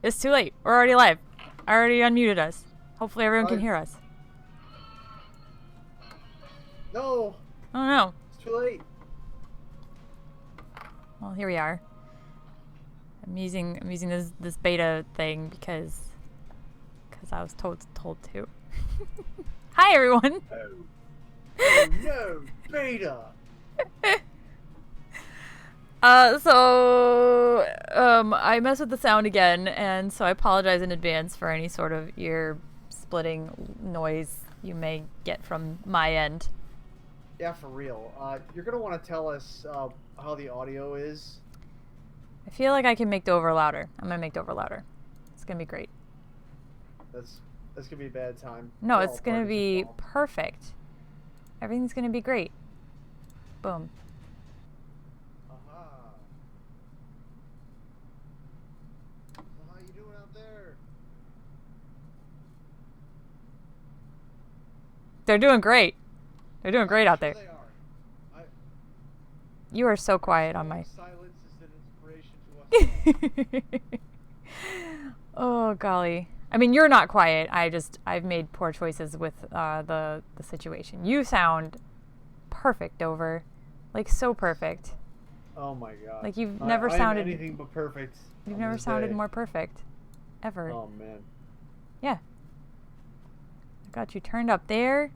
It's too late. We're already live. I already unmuted us. Hopefully everyone can hear us. No. Oh no. It's too late. Well, here we are. I'm using this beta thing because I was told to. Hi everyone. Oh no, beta. I messed with the sound again, and so I apologize in advance for any sort of ear-splitting noise you may get from my end. Yeah, for real. You're gonna want to tell us how the audio is. I feel like I can make Dover louder. I'm gonna make Dover louder. It's gonna be great. That's gonna be a bad time. No, it's gonna be perfect. Everything's gonna be great. Boom. Aha. So how you doing out there? They're doing great. They're doing great out there. They are. You are so quiet on my... Silence is an inspiration to us. Oh, golly. I mean, you're not quiet. I've made poor choices with the situation. You sound perfect, Dover. Like, so perfect. Oh my god. Like, you've never sounded... anything but perfect. You've never sounded more perfect. Ever. Oh, man. Yeah. I got you turned up there.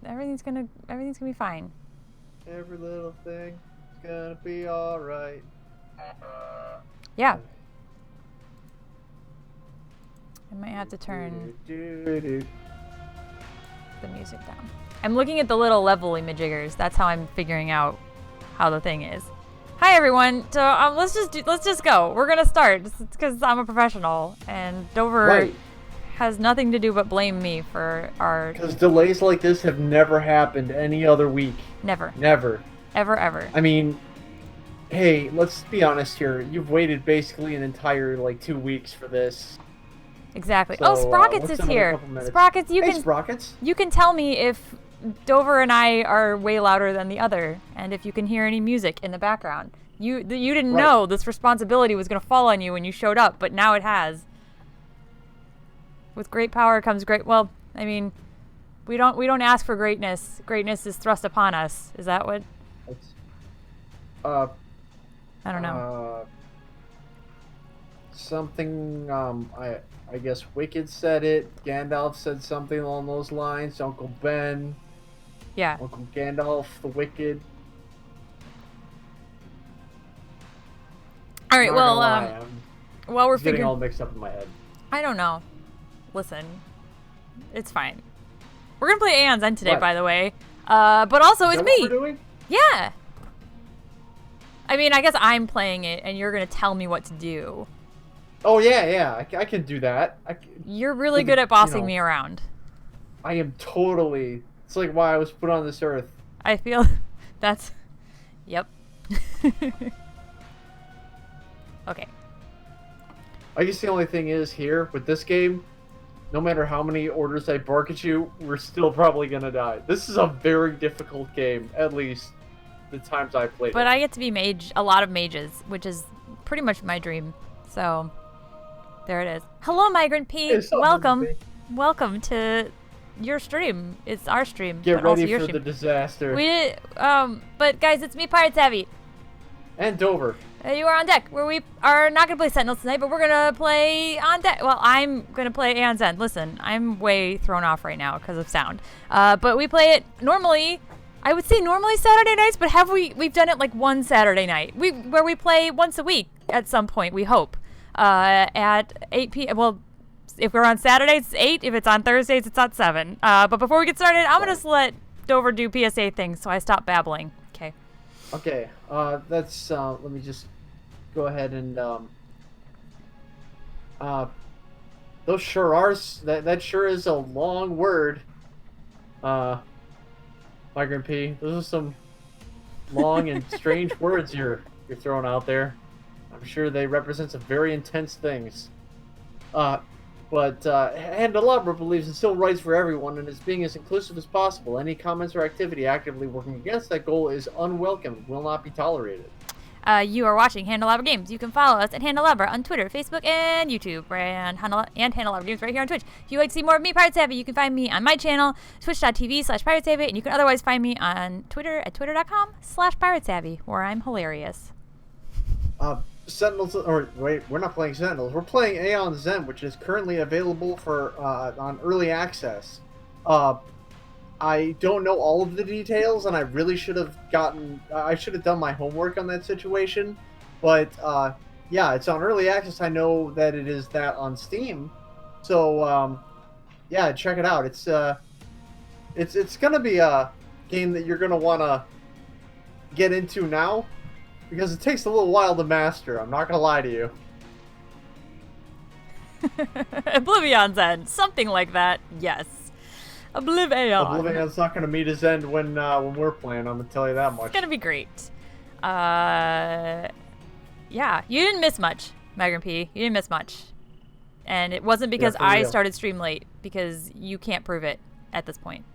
Everything's gonna be fine. Every little thing is gonna be alright. Yeah. I might have to turn the music down. I'm looking at the little level imajiggers. That's how I'm figuring out how the thing is. Hi everyone. So let's just go. We're gonna start because I'm a professional and Dover has nothing to do but blame me for our... Because delays like this have never happened any other week. Never. Never. Ever. I mean, hey, let's be honest here. You've waited basically an entire, 2 weeks for this. Exactly. So, oh, Sprockets is here. Sprockets, Sprockets? You can tell me if Dover and I are way louder than the other, and if you can hear any music in the background. You didn't know this responsibility was going to fall on you when you showed up, but now it has. With great power comes great... Well, I mean, we don't ask for greatness. Greatness is thrust upon us. Is that what... I don't know. Something, I guess Wicked said it. Gandalf said something along those lines. Uncle Ben. Yeah. Uncle Gandalf, the Wicked. All right, well, while we're getting all mixed up in my head. I don't know. Listen, it's fine. We're gonna play Aeons End today, by the way. But also it's me. What we're doing? Yeah. I mean, I guess I'm playing it, and you're gonna tell me what to do. Oh yeah, I can do that. You're really good at bossing me around. I am totally. It's like why I was put on this earth. I feel that's. Yep. Okay. I guess the only thing is here with this game, no matter how many orders I bark at you, we're still probably gonna die. This is a very difficult game, at least the times I played it. But I get to be a lot of mages, which is pretty much my dream. So, there it is. Hello, Migrant P. Welcome. Welcome to your stream. It's our stream. Get ready for the disaster. But guys, it's me, Pirates Heavy. And Dover. You are on deck, where we are not going to play Sentinels tonight, but we're going to play on deck. Well, I'm going to play Aeons End. Listen, I'm way thrown off right now because of sound. But we play it normally, I would say normally Saturday nights, but we've done it like one Saturday night. Where we play once a week at some point, we hope. At 8 p.m. Well, if we're on Saturdays, it's 8. If it's on Thursdays, it's at 7. But before we get started, I'm going to let Dover do PSA things, so I stop babbling. Okay. Okay, that's, let me just go ahead and, those sure are, that sure is a long word, Migrant P. Those are some long and strange words you're throwing out there. I'm sure they represent some very intense things. But Handelabra believes in civil rights for everyone and is being as inclusive as possible. Any comments or activity actively working against that goal is unwelcome, will not be tolerated. You are watching Handelabra Games. You can follow us at Handelabra on Twitter, Facebook, and YouTube, and Handelabra Games right here on Twitch. If you'd like to see more of me, Pirate Savvy, you can find me on my channel, twitch.tv/Pirate Savvy, and you can otherwise find me on Twitter at twitter.com/Pirate Savvy, where I'm hilarious. Sentinels, or wait, we're not playing Sentinels. We're playing Aeons End, which is currently available for on early access. I don't know all of the details, and I really should have I should have done my homework on that situation. But yeah, it's on early access. I know that it is that on Steam. So yeah, check it out. It's gonna be a game that you're gonna wanna get into now, because it takes a little while to master. I'm not gonna lie to you. Oblivion's End, something like that. Yes, Oblivion. Oblivion's not gonna meet his end when we're playing. I'm gonna tell you that much. It's gonna be great. Yeah, you didn't miss much, Megan P. You didn't miss much, and it wasn't because I started stream late, because you can't prove it at this point.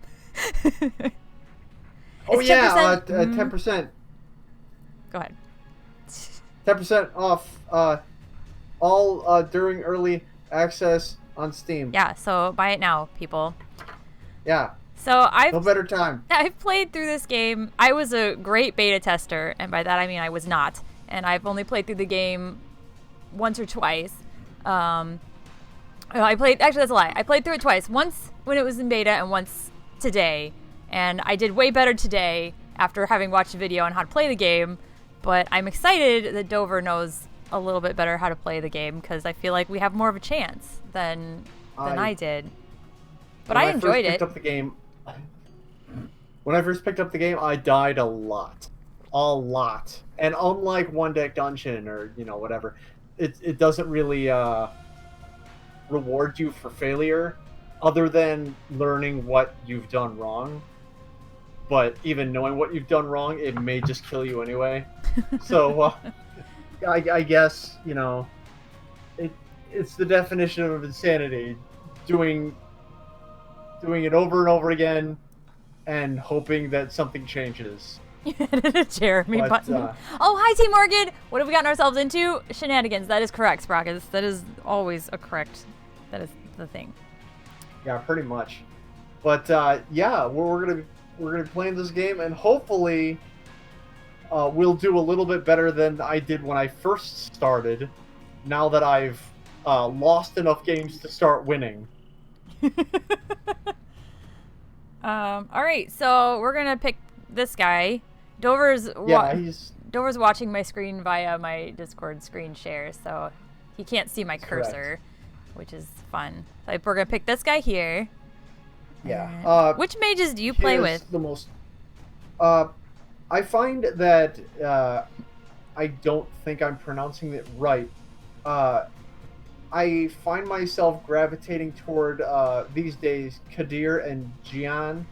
Oh yeah, 10%. Go ahead. 10% off all during early access on Steam. Yeah, so buy it now, people. Yeah. So no better time. I've played through this game. I was a great beta tester, and by that I mean I was not. And I've only played through the game once or twice. Actually, that's a lie. I played through it twice. Once when it was in beta, and once today. And I did way better today after having watched a video on how to play the game. But I'm excited that Dover knows a little bit better how to play the game, because I feel like we have more of a chance than I did. But I enjoyed it. When I first picked up the game, I died a lot. A lot. And unlike One Deck Dungeon or, whatever, it doesn't really reward you for failure, other than learning what you've done wrong. But even knowing what you've done wrong, it may just kill you anyway. So, I guess, it's the definition of insanity. Doing it over and over again and hoping that something changes. You edited a Jeremy button. Oh, hi, T. Morgan! What have we gotten ourselves into? Shenanigans. That is correct, Sprockets. That is always a correct... That is the thing. Yeah, pretty much. But, yeah, we're gonna be playing this game, and hopefully we'll do a little bit better than I did when I first started, now that I've lost enough games to start winning. Alright, so we're gonna pick this guy. Dover's watching my screen via my Discord screen share, so he can't see my cursor, which is fun. So we're gonna pick this guy here. Yeah. Which mages do you play with? The most. I find that I don't think I'm pronouncing it right. I find myself gravitating toward these days Kadir and Jian.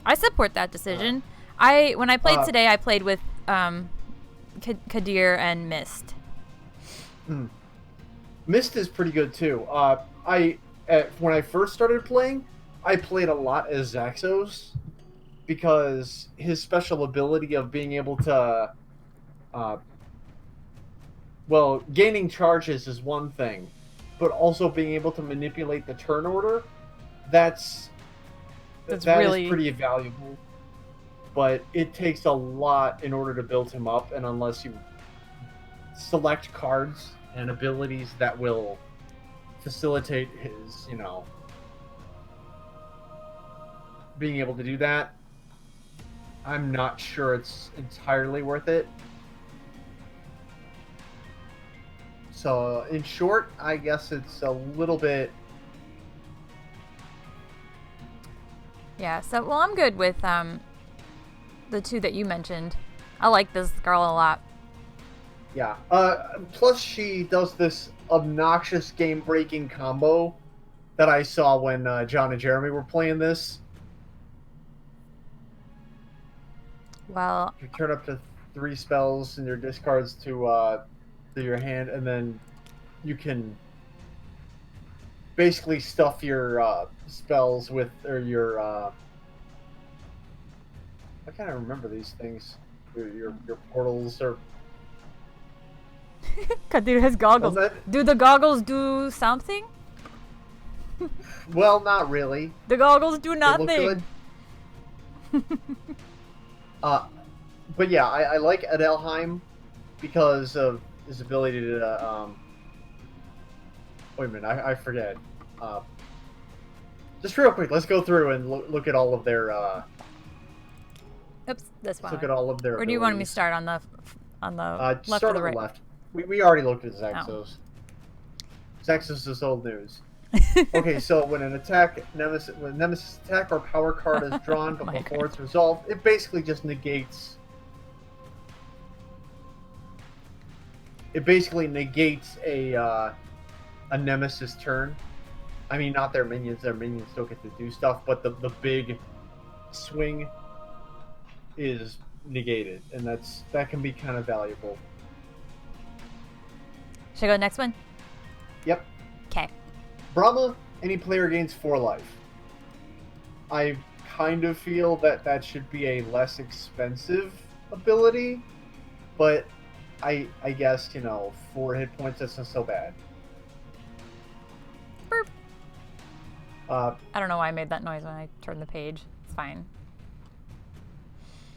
I support that decision. When I played today, I played with Kadir and Mist. Mist is pretty good too. When I first started playing, I played a lot as Zaxos, because his special ability of being able to, gaining charges is one thing, but also being able to manipulate the turn order, that is pretty valuable. But it takes a lot in order to build him up, and unless you select cards and abilities that will facilitate his, being able to do that, I'm not sure it's entirely worth it. So, in short, I guess it's a little bit... Yeah, so, I'm good with the two that you mentioned. I like this girl a lot. Yeah. Plus, she does this obnoxious game-breaking combo that I saw when John and Jeremy were playing this. Well, you turn up to 3 spells in your discards to your hand, and then you can basically stuff your spells with, or your I can't remember these things. Your portals are... Kadir has goggles. Well, Do the goggles do something? well, not really. The goggles do They nothing. look good. But yeah, I like Adelheim because of his ability to... wait a minute, I forget. Just real quick, let's go through and look at all of their... Oops, this one. Look at all of their Or do you want me to abilities. start on the left Start or on the the right? left. We already looked at Zexos. Zexos is old news. Okay, so when an Nemesis attack or power card is drawn, but My before it's resolved, it basically just negates. It basically negates a Nemesis turn. I mean, not their minions. Their minions still get to do stuff, but the big swing is negated, and that can be kind of valuable. Should I go next one? Yep. Okay. Brahma, any player gains 4 life. I kind of feel that should be a less expensive ability, but I guess, 4 hit points, that's not so bad. Burp. Uh, I don't know why I made that noise when I turned the page. It's fine.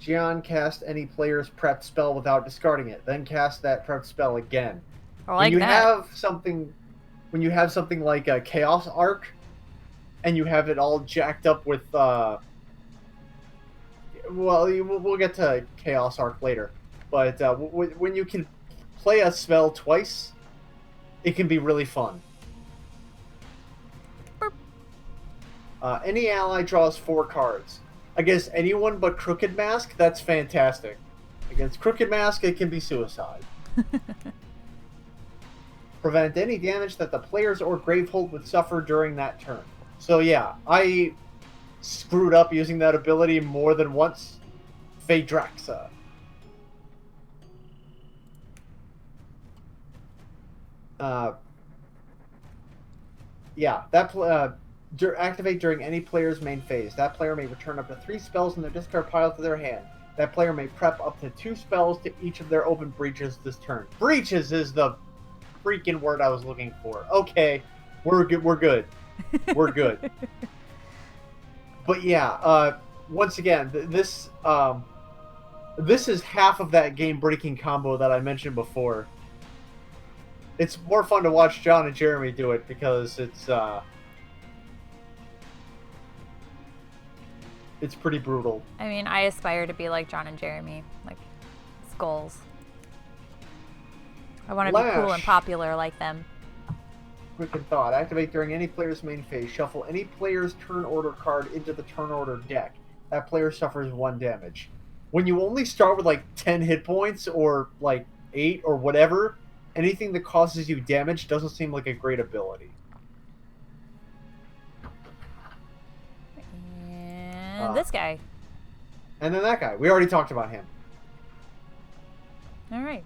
Jian, cast any player's prepped spell without discarding it, then cast that prepped spell again. I like when you have something like a Chaos Arc, and you have it all jacked up with, we'll get to Chaos Arc later, but when you can play a spell twice, it can be really fun. Any ally draws 4 cards. Against anyone but Crooked Mask, that's fantastic. Against Crooked Mask, it can be suicide. Prevent any damage that the players or Gravehold would suffer during that turn. So yeah, I screwed up using that ability more than once. Phaedraxa. Yeah, that activate during any player's main phase. That player may return up to 3 spells in their discard pile to their hand. That player may prep up to 2 spells to each of their open breaches this turn. Breaches is the freaking word I was looking for. Okay, we're good. We're good. We're good. But yeah, once again, this is half of that game-breaking combo that I mentioned before. It's more fun to watch John and Jeremy do it because it's pretty brutal. I mean, I aspire to be like John and Jeremy, like skulls. I want to be cool and popular like them. Quick in thought. Activate during any player's main phase. Shuffle any player's turn order card into the turn order deck. That player suffers 1 damage. When you only start with like 10 hit points or like 8 or whatever, anything that causes you damage doesn't seem like a great ability. And this guy. And then that guy. We already talked about him. All right.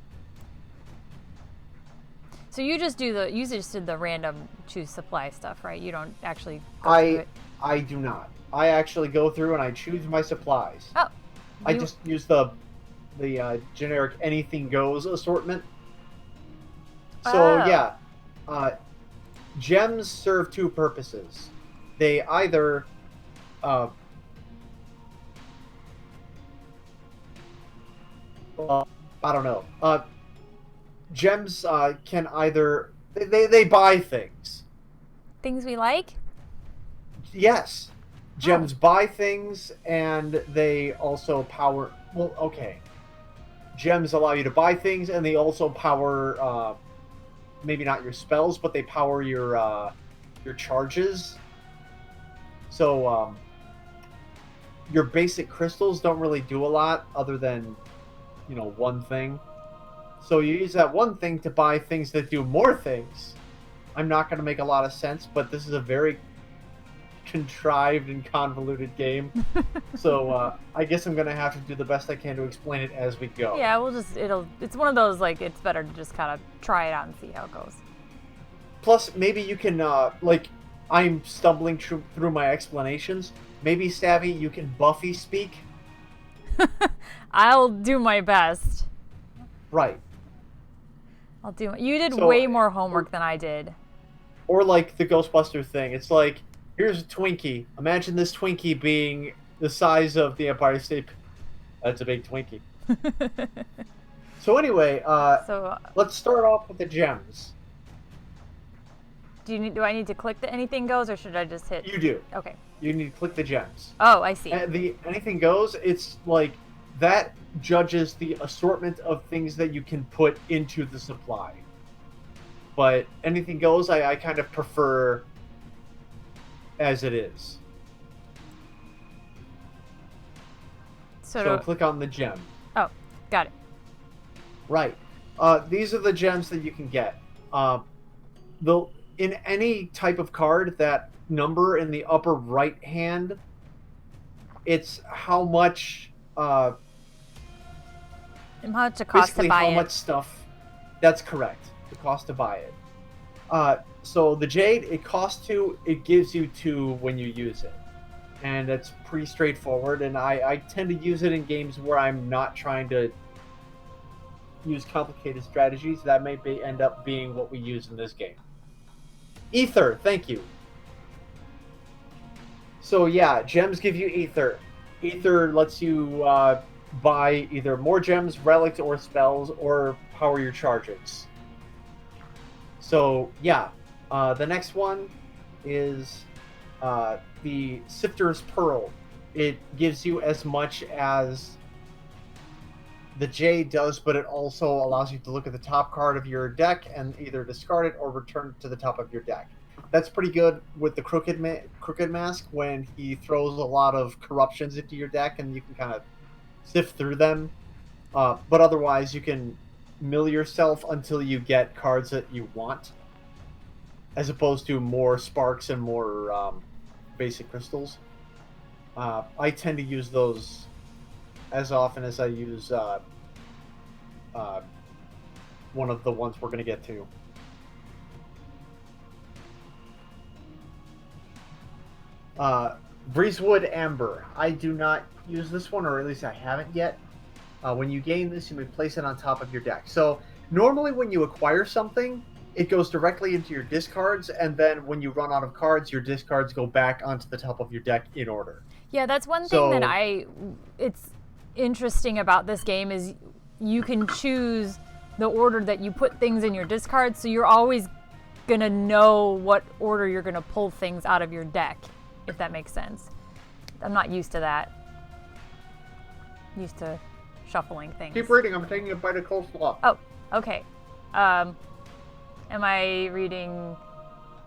So you just did the random choose supply stuff, right? You don't actually go through it. I do not. I actually go through and I choose my supplies. Oh. I just use the generic anything goes assortment. So yeah, gems serve 2 purposes. They either I don't know. Gems can either they buy things. Things we like? Yes. Gems buy things, and they also power... Well, okay. Gems allow you to buy things, and they also power... maybe not your spells, but they power your charges. So, your basic crystals don't really do a lot, other than, one thing. So you use that one thing to buy things that do more things. I'm not going to make a lot of sense, but this is a very contrived and convoluted game. So I guess I'm going to have to do the best I can to explain it as we go. Yeah, it's one of those, like, it's better to just kind of try it out and see how it goes. Plus, maybe you can, I'm stumbling through my explanations. Maybe, Savvy, you can Buffy speak. I'll do my best. Right. You did So, way more homework than I did. Or like the Ghostbuster thing. It's like, here's a Twinkie. Imagine this Twinkie being the size of the Empire State. That's a big Twinkie. So anyway, So, let's start off with the gems. do I need to click the anything goes, or should I just hit? You do. Okay. You need to click the gems. Oh, I see. The anything goes. It's like that judges the assortment of things that you can put into the supply. But anything goes, I kind of prefer as it is. So click on the gem. Oh, got it. Right. These are the gems that you can get. In any type of card, that number in the upper right hand, it's how much. And how much it costs to buy how it. much stuff. That's correct. The cost to buy it. So the jade, it costs 2. It gives you 2 when you use it, and it's pretty straightforward. And I tend to use it in games where I'm not trying to use complicated strategies. That may end up being what we use in this game. Ether, thank you. So yeah, gems give you ether. Ether lets you buy either more gems, relics, or spells, or power your charges. So yeah, the next one is the Sifter's Pearl. It gives you as much as the Jade does, but it also allows you to look at the top card of your deck and either discard it or return it to the top of your deck. That's pretty good with the Crooked Mask when he throws a lot of corruptions into your deck, and you can kind of sift through them. But otherwise, you can mill yourself until you get cards that you want, as opposed to more sparks and more basic crystals. I tend to use those as often as I use one of the ones we're going to get to. Breezewood Amber. I do not use this one, or at least I haven't yet. When you gain this, you may place it on top of your deck. So normally when you acquire something, it goes directly into your discards, and then when you run out of cards, your discards go back onto the top of your deck in order. Yeah, that's one thing that it's interesting about this game is you can choose the order that you put things in your discard, so you're always gonna know what order you're gonna pull things out of your deck, if that makes sense. I'm not used to that. Used to shuffling things. Keep reading. I'm taking a bite of coleslaw. Oh, okay. Am I reading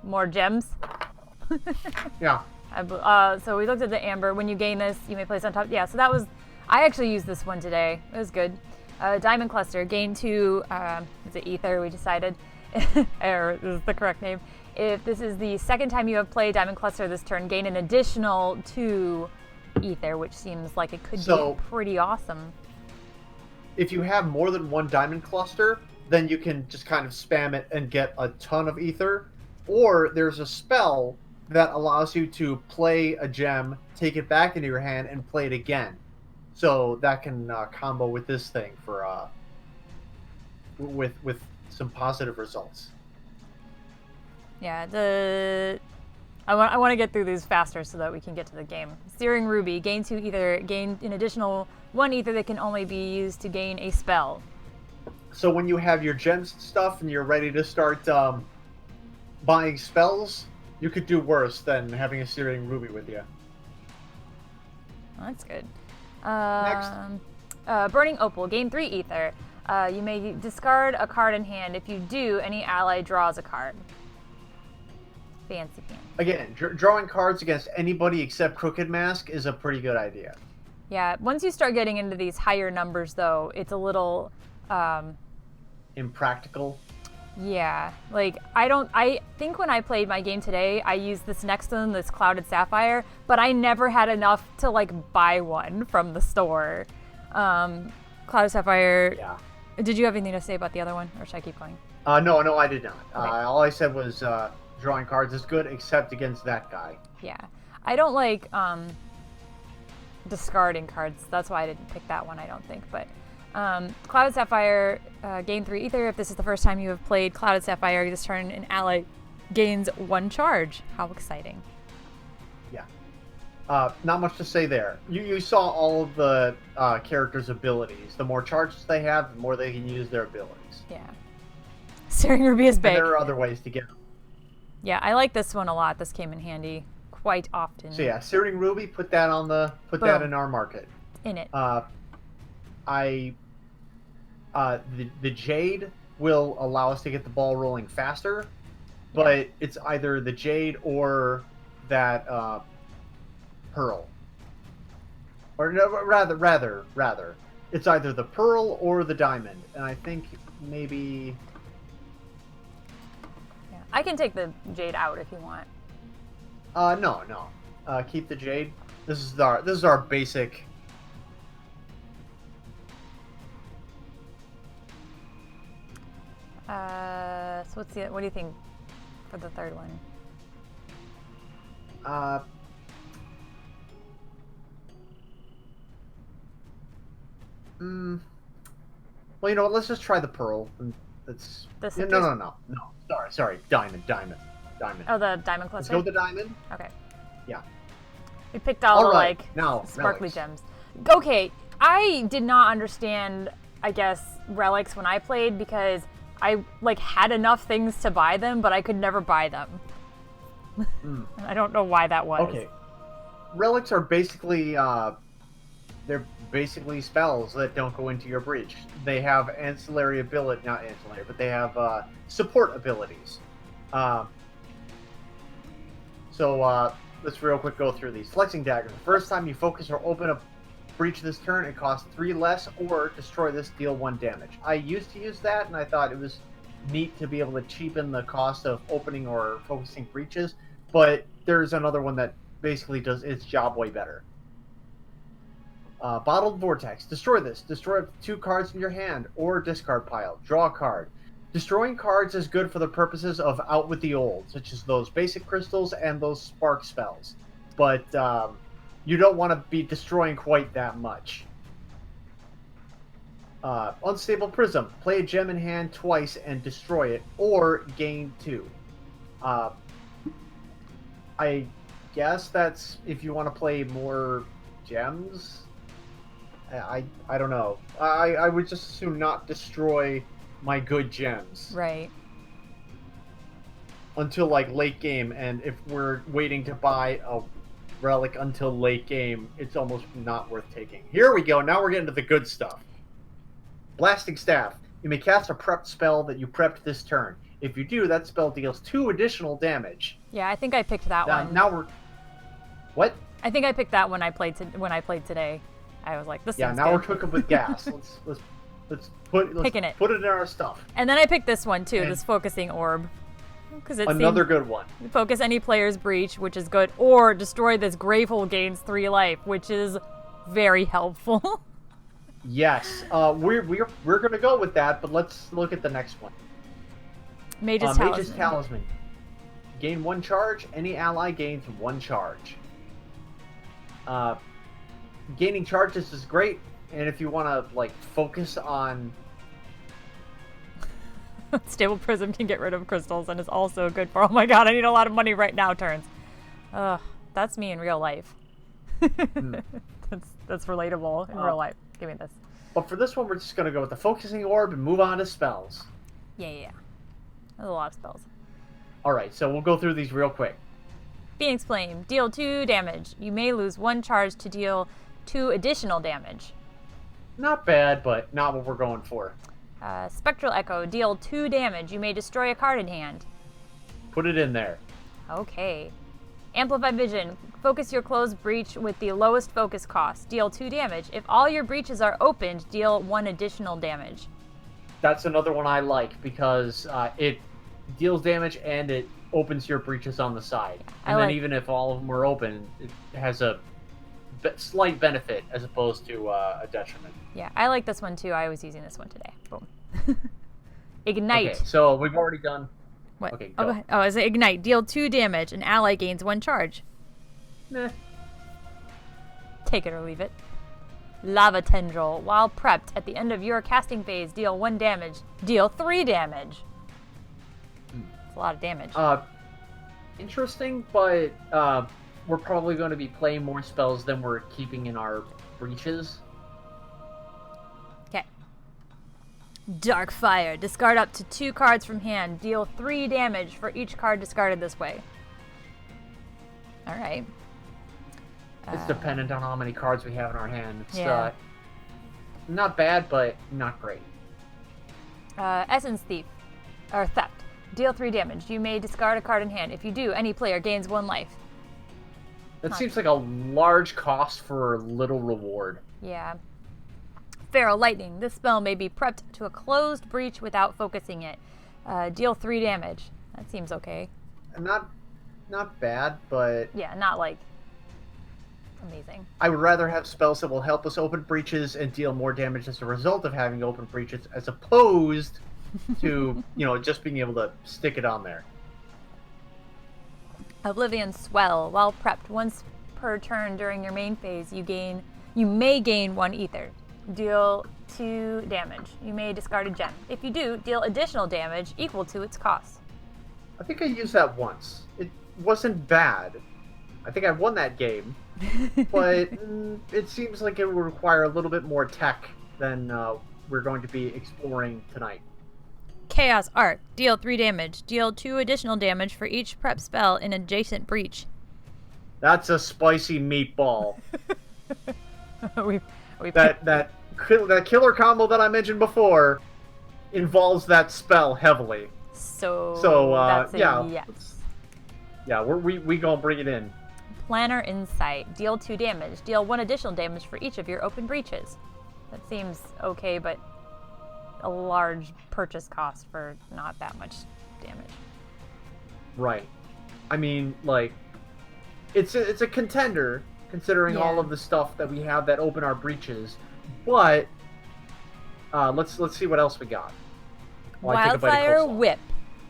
more gems? Yeah. So we looked at the amber. When you gain this, you may place on top. Yeah, so that was... I actually used this one today. It was good. Diamond Cluster. Gain 2... is it Ether, we decided? Or this is the correct name. If this is the second time you have played Diamond Cluster this turn, gain an additional 2 Ether, which seems like it could be pretty awesome. If you have more than one Diamond Cluster, then you can just kind of spam it and get a ton of Ether. Or there's a spell that allows you to play a gem, take it back into your hand, and play it again. So that can combo with this thing for with some positive results. Yeah, I want to get through these faster so that we can get to the game. Searing Ruby, gain 2 Ether, gain an additional 1 Ether that can only be used to gain a spell. So when you have your gems stuff and you're ready to start buying spells, you could do worse than having a Searing Ruby with you. Well, that's good. Next. Burning Opal, gain 3 Ether. You may discard a card in hand. If you do, any ally draws a card. Fancy. Again, drawing cards against anybody except Crooked Mask is a pretty good idea. Yeah, once you start getting into these higher numbers, though, it's a little... impractical. Yeah, like, I think when I played my game today, I used this next one, this Clouded Sapphire, but I never had enough to, like, buy one from the store. Clouded Sapphire... Yeah. Did you have anything to say about the other one, or should I keep going? No, I did not. Okay. All I said was drawing cards is good, except against that guy. Yeah. I don't like, discarding cards. That's why I didn't pick that one, I don't think. But Cloud Sapphire, gain 3 ether. If this is the first time you have played Cloud Sapphire, this turn an ally gains 1 charge. How exciting. Yeah. Not much to say there. You saw all of the characters' abilities. The more charges they have, the more they can use their abilities. Yeah. Searing Ruby is big. And there are other ways to get them. Yeah, I like this one a lot. This came in handy quite often. So yeah, Searing Ruby, put that that in our market. In it. The Jade will allow us to get the ball rolling faster, but it's either the Jade or that Pearl. Or no, rather, it's either the Pearl or the Diamond, and I think maybe. Yeah, I can take the Jade out if you want. No. Keep the Jade. This is our basic. So what do you think for the third one? Well, you know what? Let's just try the Pearl. That's no. Sorry. Diamond. Oh, the Diamond Let's Cluster? go with the Diamond. Okay. Yeah. We picked all right, the, now, sparkly relics. gems. Okay, I did not understand, I guess, relics when I played because I, had enough things to buy them, but I could never buy them. I don't know why that was. Okay. Relics are basically, they're basically spells that don't go into your breach. They have ancillary ability, not ancillary, but they have support abilities. So let's real quick go through these. Flexing Dagger. The first time you focus or open a breach this turn, it costs 3 less, or destroy this, deal 1 damage. I used to use that, and I thought it was neat to be able to cheapen the cost of opening or focusing breaches, but there's another one that basically does its job way better. Bottled Vortex. Destroy this. Destroy 2 cards in your hand or discard pile. Draw a card. Destroying cards is good for the purposes of Out with the Old, such as those basic crystals and those spark spells. But you don't want to be destroying quite that much. Unstable Prism. Play a gem in hand twice and destroy it, or gain 2. I guess that's if you want to play more gems. I don't know. I would just assume not destroy my good gems. Right. Until late game, and if we're waiting to buy a relic until late game, it's almost not worth taking. Here we go. Now we're getting to the good stuff. Blasting Staff. You may cast a prepped spell that you prepped this turn. If you do, that spell deals 2 additional damage. Yeah, I think I picked that one. Now we're. What? I think I picked that when I played today. I was like, this. Yeah, seems now good. we're cooking with gas. Let's put it in our stuff. And then I picked this one too, this focusing orb, because it's another good one. Focus any player's breach, which is good, or destroy this Gravehole gains 3 life, which is very helpful. Yes, we're gonna go with that, but let's look at the next one. Mage's Talisman. Gain 1 charge. Any ally gains 1 charge. Gaining charges is great, and if you want to focus on. Stable Prism can get rid of crystals and is also good for. Oh my god, I need a lot of money right now. Turns. Ugh, that's me in real life. That's relatable in real life. Give me this. But for this one, we're just gonna go with the focusing orb and move on to spells. Yeah. There's a lot of spells. All right, so we'll go through these real quick. Phoenix Flame. Deal 2 damage. You may lose 1 charge to deal 2 additional damage. Not bad, but not what we're going for. Spectral Echo. Deal 2 damage. You may destroy a card in hand. Put it in there. Okay. Amplified Vision. Focus your closed breach with the lowest focus cost. Deal 2 damage. If all your breaches are opened, deal 1 additional damage. That's another one I like because it deals damage and it opens your breaches on the side. And then even if all of them are open, it has a slight benefit as opposed to a detriment. Yeah, I like this one too. I was using this one today. Boom. Ignite. Okay, so we've already done... What? Okay, go go. ahead. Oh, is it Ignite? Deal 2 damage. An ally gains 1 charge. Nah. Take it or leave it. Lava Tendril. While prepped, at the end of your casting phase, deal 1 damage. Deal 3 damage. That's a lot of damage. Interesting, but we're probably going to be playing more spells than we're keeping in our breaches. Okay. Dark Fire. Discard up to 2 cards from hand. Deal 3 damage for each card discarded this way. Alright. It's dependent on how many cards we have in our hand. It's not bad, but not great. Essence Thief. Or Theft. Deal 3 damage. You may discard a card in hand. If you do, any player gains 1 life. That seems like a large cost for little reward. Yeah. Feral Lightning. This spell may be prepped to a closed breach without focusing it. Deal 3 damage. That seems okay. Not bad, but... Yeah, not like... amazing. I would rather have spells that will help us open breaches and deal more damage as a result of having open breaches, as opposed to, just being able to stick it on there. Oblivion Swell. While prepped, once per turn during your main phase, you may gain 1 ether. Deal 2 damage. You may discard a gem. If you do, deal additional damage equal to its cost. I think I used that once. It wasn't bad. I think I won that game, but it seems like it would require a little bit more tech than we're going to be exploring tonight. Chaos Arc. Deal 3 damage. Deal 2 additional damage for each prep spell in adjacent breach. That's a spicy meatball. we that killer combo that I mentioned before involves that spell heavily. So that's a yes. Yeah, we gonna bring it in. Planner Insight. Deal 2 damage. Deal 1 additional damage for each of your open breaches. That seems okay, but a large purchase cost for not that much damage. Right. I mean, like, it's a contender considering all of the stuff that we have that open our breaches. But let's see what else we got. Wildfire Whip.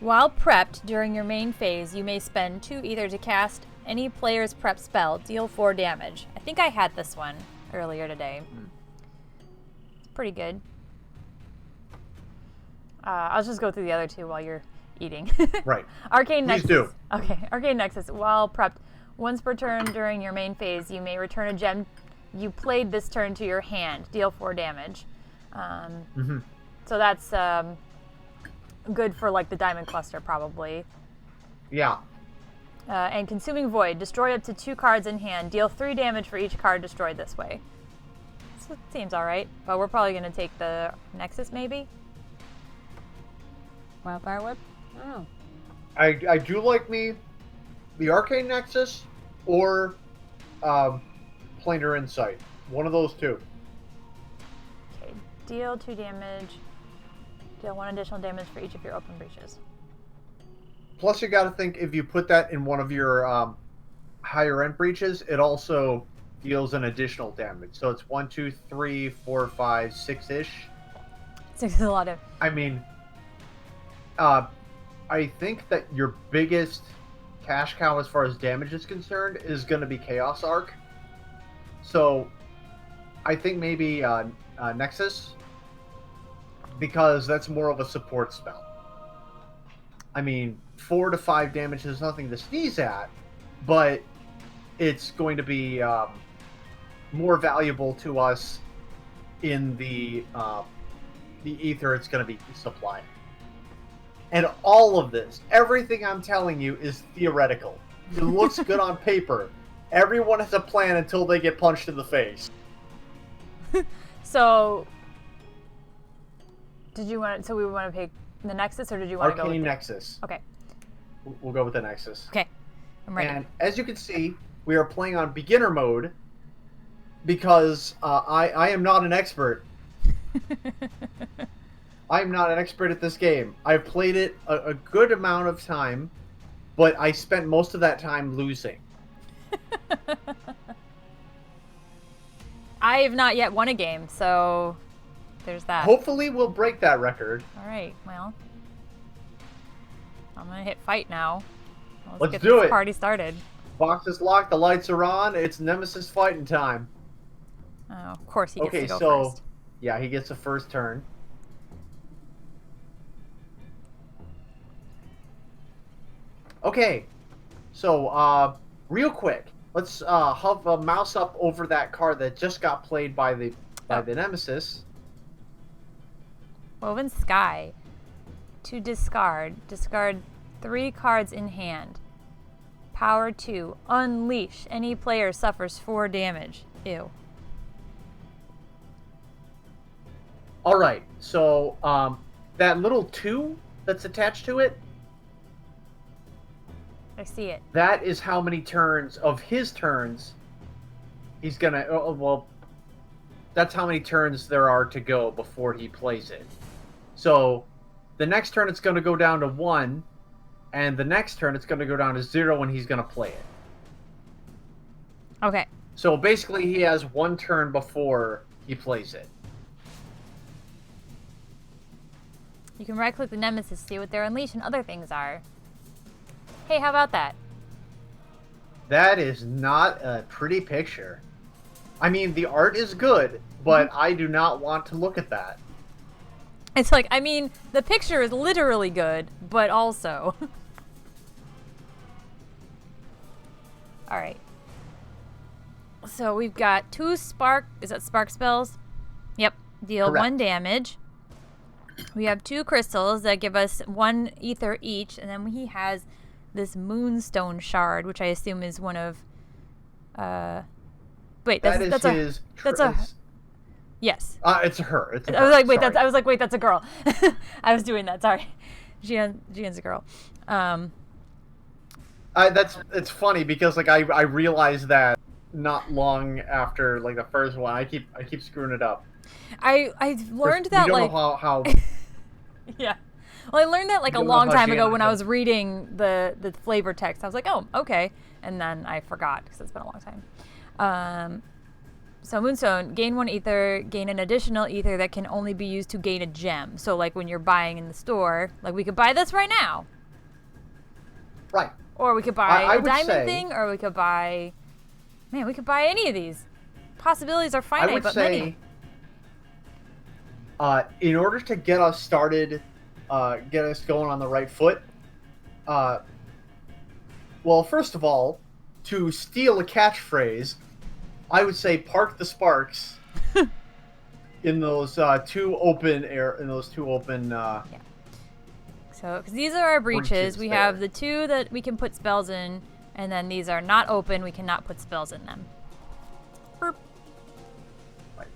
While prepped during your main phase, you may spend 2 ether to cast any player's prep spell. Deal 4 damage. I think I had this one earlier today. It's pretty good. I'll just go through the other 2 while you're eating. Right. Arcane Please Nexus. do. Okay. Arcane Nexus. While prepped, once per turn during your main phase, you may return a gem you played this turn to your hand. Deal 4 damage. So that's good for like the Diamond Cluster probably. Yeah. And Consuming Void. Destroy up to 2 cards in hand. Deal 3 damage for each card destroyed this way. So it seems alright. But we're probably going to take the Nexus maybe? Wildfire Whip? I don't know. I do like me the Arcane Nexus or Planar Insight. One of those 2. Okay. Deal 2 damage. Deal 1 additional damage for each of your open breaches. Plus, you got to think if you put that in one of your higher end breaches, it also deals an additional damage. So it's 1, 2, 3, 4, 5, 6-ish. 6 is a lot of. I mean, I think that your biggest cash cow as far as damage is concerned is going to be Chaos Arc. So I think maybe Nexus, because that's more of a support spell. I mean, 4 to 5 damage is nothing to sneeze at, but it's going to be more valuable to us in the ether it's going to be supplying. And all of this, everything I'm telling you is theoretical. It looks good on paper. Everyone has a plan until they get punched in the face. So, did you want? So we want to pick the Nexus, or did you want to go with Arcane Nexus? Okay. We'll go with the Nexus. Okay, I'm ready. And as you can see, we are playing on beginner mode because I am not an expert. I'm not an expert at this game. I've played it a good amount of time, but I spent most of that time losing. I have not yet won a game, so there's that. Hopefully we'll break that record. Alright, well. I'm gonna hit fight now. Let's get do this it. party started. Box is locked, the lights are on, it's Nemesis fighting time. Oh, of course he gets to go so first. yeah, he gets the first turn. Okay, so real quick, let's have a mouse up over that card that just got played by the Nemesis. Woven Sky. To discard 3 cards in hand. Power 2. Unleash. Any player suffers 4 damage. Ew. All right, so that little 2 that's attached to it. I see it. That is how many turns of his turns he's gonna. Well, that's how many turns there are to go before he plays it. So the next turn it's gonna go down to 1, and the next turn it's gonna go down to 0 when he's gonna play it. Okay. So basically, he has 1 turn before he plays it. You can right-click the Nemesis, see what their unleash and other things are. Hey, how about that? That is not a pretty picture. I mean, the art is good, but I do not want to look at that. It's like, I mean, the picture is literally good, but also. All right. So we've got 2 spark. Is that spark spells? Yep. Deal Correct. 1 damage. We have 2 crystals that give us 1 ether each, and then he has this moonstone shard, which I assume is one of. Wait, that's a. Yes. It's her. It's a I was like, wait, sorry. that's a girl. I was doing that. Sorry, Jian's a girl. It's funny because like I realized that not long after like the first one. I keep screwing it up. I've learned that we don't like know how yeah. Well, I learned that like a don't know long how time ago Jian when I does. was reading the flavor text. I was like, oh, okay, and then I forgot because it's been a long time. So Moonstone, gain 1 ether, gain an additional ether that can only be used to gain a gem. So like when you're buying in the store, like we could buy this right now. right. Or we could buy I a would diamond say- thing, or we could buy. Man, we could buy any of these. Possibilities are I finite, would but say, many. in order to get us started, get us going on the right foot, well, first of all, to steal a catchphrase, I would say park the sparks in those 2 open air, So, because these are our breaches. breaches We there. have the 2 that we can put spells in, and then these are not open. We cannot put spells in them. Burp. Right.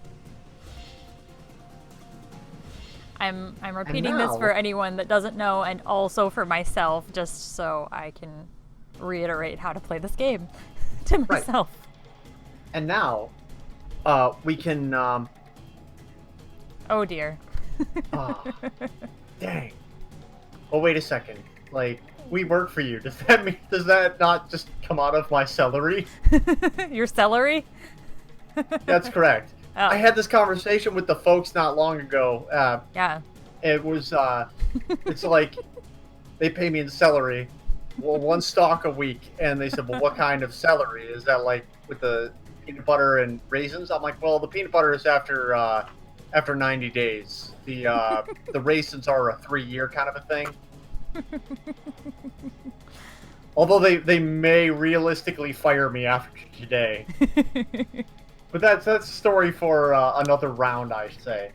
I'm repeating this now- for anyone that doesn't know, and also for myself, just so I can reiterate how to play this game to myself. And now, we can. Oh dear. Dang. Oh, wait a second. Like, we work for you. Does that not just come out of my salary? Your celery? That's correct. Oh. I had this conversation with the folks not long ago. Yeah. It was, it's like, they pay me in celery. Well, 1 stalk a week. And they said, well, what kind of celery? Is that like with the peanut butter and raisins? I'm like, well, the peanut butter is after 90 days. The raisins are a 3-year kind of a thing. Although they may realistically fire me after today. But that's a story for another round, I say.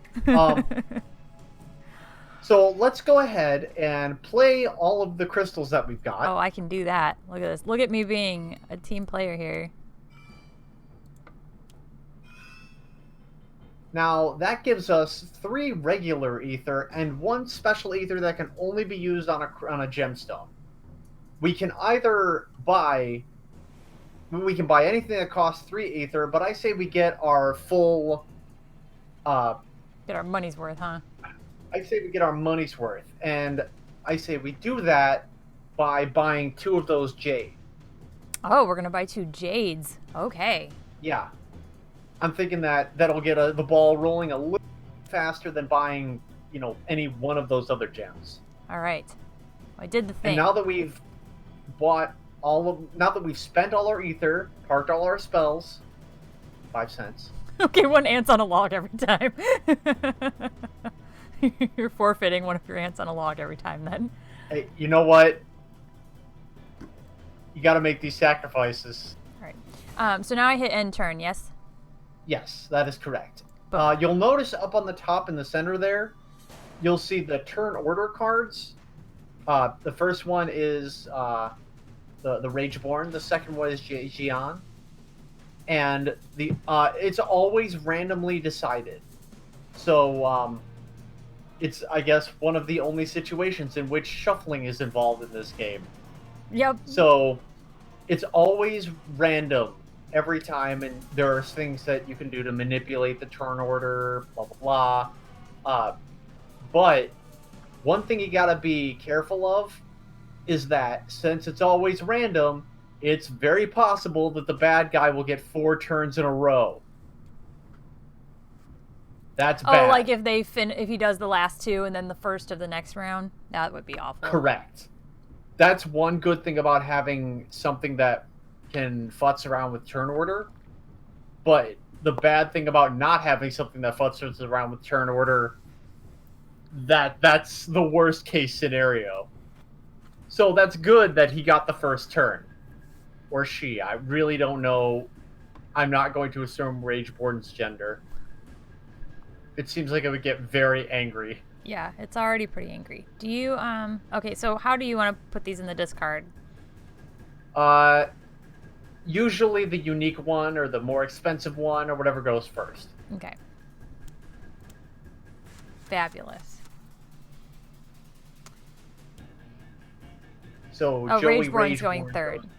So let's go ahead and play all of the crystals that we've got. Oh, I can do that. Look at this. Look at me being a team player here. Now, that gives us 3 regular ether and 1 special ether that can only be used on a gemstone. We can either buy... We can buy anything that costs 3 ether, but I say we get our full... Get our money's worth, huh? I say we get our money's worth. And I say we do that by buying 2 of those jade. Oh, we're going to buy 2 jades. Okay. Yeah. I'm thinking that'll get the ball rolling a little faster than buying, any one of those other gems. All right. Well, I did the thing. And now that we've now that we've spent all our ether, parked all our spells, 5 cents, Okay, one ant's on a log every time. You're forfeiting one of your ants on a log every time then. Hey, you know what? You got to make these sacrifices. All right. So now I hit end turn, yes? Yes, that is correct. Boom. You'll notice up on the top in the center there, you'll see the turn order cards. The first one is the Rageborn. The second one is Jian. And it's always randomly decided. So it's, I guess, one of the only situations in which shuffling is involved in this game. Yep. So it's always random every time, and there are things that you can do to manipulate the turn order, blah, blah, blah. But one thing you gotta be careful of is that since it's always random, it's very possible that the bad guy will get 4 turns in a row. That's bad. Oh, like if he does the last 2 and then the first of the next round? That would be awful. Correct. That's one good thing about having something that can futz around with turn order. But the bad thing about not having something that futzes around with turn order, that's the worst case scenario. So that's good that he got the first turn. Or she. I really don't know. I'm not going to assume Rageborn's gender. It seems like it would get very angry. Yeah, it's already pretty angry. Do you, okay, so how do you want to put these in the discard? Usually the unique one or the more expensive one or whatever goes first. Okay. Fabulous. So Oh, Joey Rageborn's going third. goes-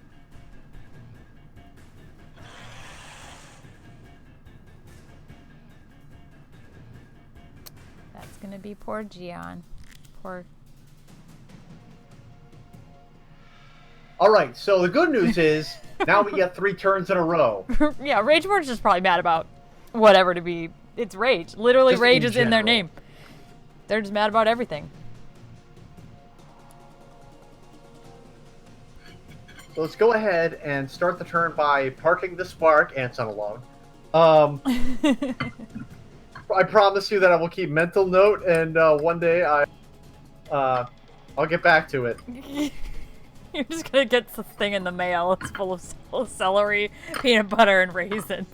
That's going to be poor Jian. Poor... All right, so the good news is now we get 3 turns in a row. Yeah, Rageborn's just probably mad about whatever to be... It's rage. Literally, Just rage in is in their general. name. They're just mad about everything. So let's go ahead and start the turn by parking the spark. Ants on a log. I promise you that I will keep mental note, and one day I'll get back to it. You're just gonna get this thing in the mail. It's full of celery, peanut butter, and raisins.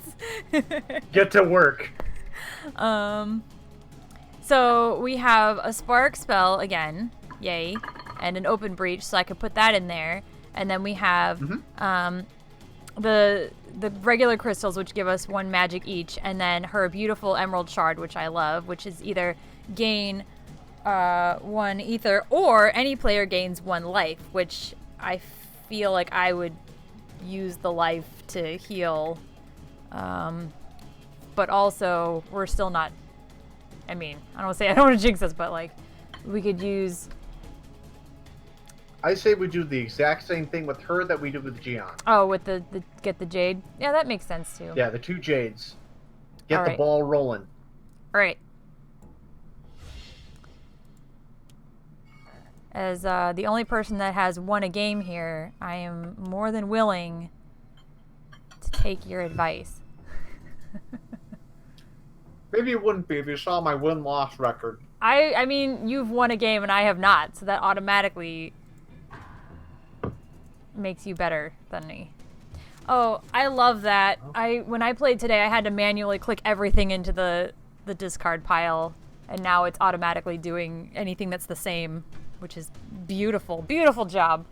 Get to work. So we have a spark spell again, yay, and an open breach, so I could put that in there. And then we have the regular crystals, which give us 1 magic each, and then her beautiful emerald shard, which I love, which is either gain 1 ether or any player gains 1 life, which I feel like I would use the life to heal. But also, we're still not... I mean, I don't want to jinx us, but like, we could use... I say we do the exact same thing with her that we did with Jian. Oh, with the get the jade? Yeah, that makes sense too. Yeah, the 2 jades. Get All the right. ball rolling. All right. As the only person that has won a game here, I am more than willing to take your advice. Maybe it wouldn't be if you saw my win-loss record. I mean, you've won a game and I have not, so that automatically makes you better than me. Oh, I love that. When I played today, I had to manually click everything into the discard pile, and now it's automatically doing anything that's the same, which is beautiful. Beautiful job.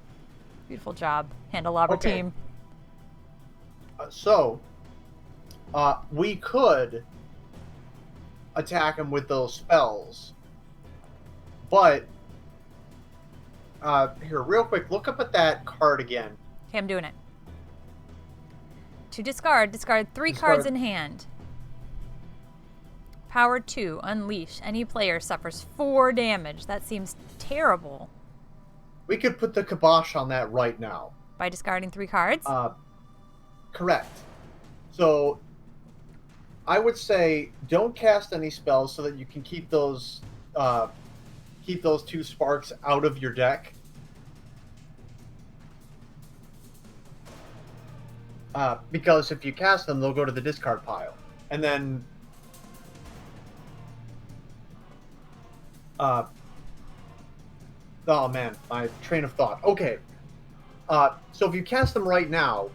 Beautiful job, Handelabra Okay. team. We could attack him with those spells, but here, real quick, look up at that card again. Okay, I'm doing it. To discard 3 cards in hand. Power 2, unleash. Any player suffers 4 damage. That seems terrible. We could put the kibosh on that right now. By discarding 3 cards? Correct. So, I would say don't cast any spells so that you can keep those 2 sparks out of your deck. Because if you cast them, they'll go to the discard pile. And then oh man, my train of thought. Okay. So if you cast them right now,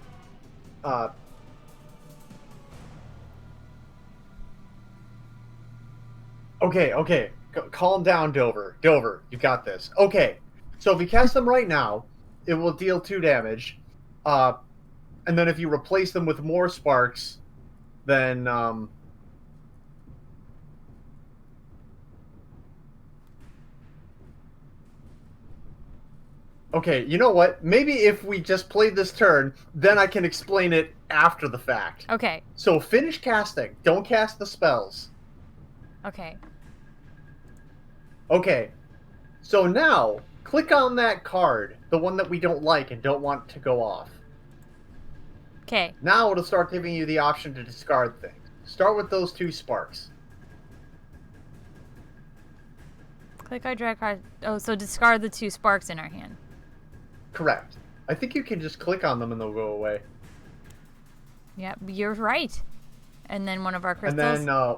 okay. Calm down, Dover. Dover, you got this. Okay. So if you cast them right now, it will deal 2 damage. And then if you replace them with more sparks, then okay, you know what? Maybe if we just played this turn, then I can explain it after the fact. Okay. So finish casting. Don't cast the spells. Okay. Okay. So now, click on that card, the one that we don't like and don't want to go off. Okay. Now it'll start giving you the option to discard things. Start with those 2 sparks. Click our drag card. Oh, so discard the 2 sparks in our hand. Correct. I think you can just click on them and they'll go away. Yep, you're right. And then one of our crystals. And then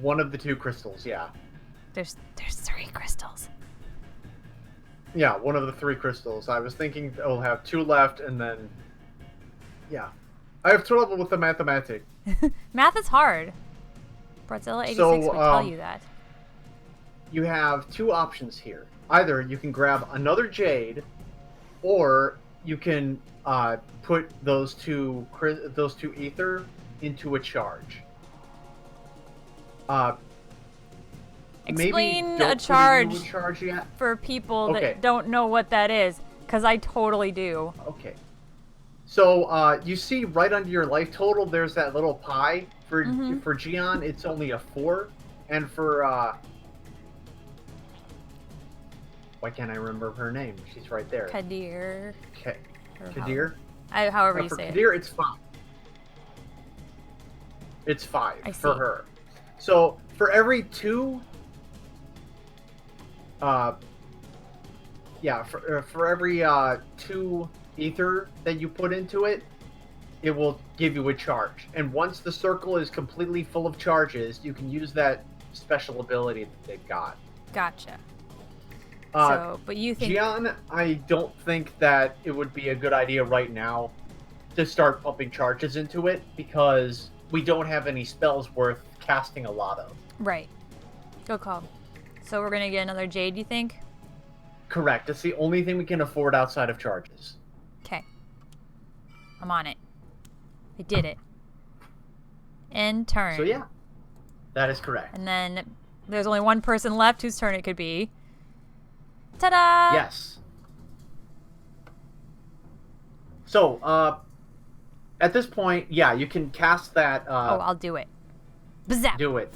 one of the 2 crystals, yeah. There's 3 crystals. Yeah, one of the 3 crystals. I was thinking it'll have 2 left, and then... Yeah. I have trouble with the mathematics. Math is hard. Brazilla86 would tell you that. You have 2 options here. Either you can grab another jade, or you can put those 2 ether into a charge. Explain maybe a charge yet. for people that don't know what that is, because I totally do. Okay. So you see right under your life total, there's that little pie. For Jian, it's only a 4, and for why can't I remember her name? She's right there. Kadir. Okay. Kadir? However you say Kadir, it. it's 5. It's 5 I see. for her. So for every 2... for every 2 ether that you put into it, it will give you a charge. And once the circle is completely full of charges, you can use that special ability that they've got. Gotcha. But you think... Jian, I don't think that it would be a good idea right now to start pumping charges into it, because we don't have any spells worth casting a lot of. Right. Go call. So we're gonna get another jade, you think? Correct. It's the only thing we can afford outside of charges. Okay. I'm on it. I did it. End turn. So yeah, that is correct. And then there's only one person left whose turn it could be. Ta-da! Yes. So, at this point, yeah, you can cast that. I'll do it. Bazap! Do it.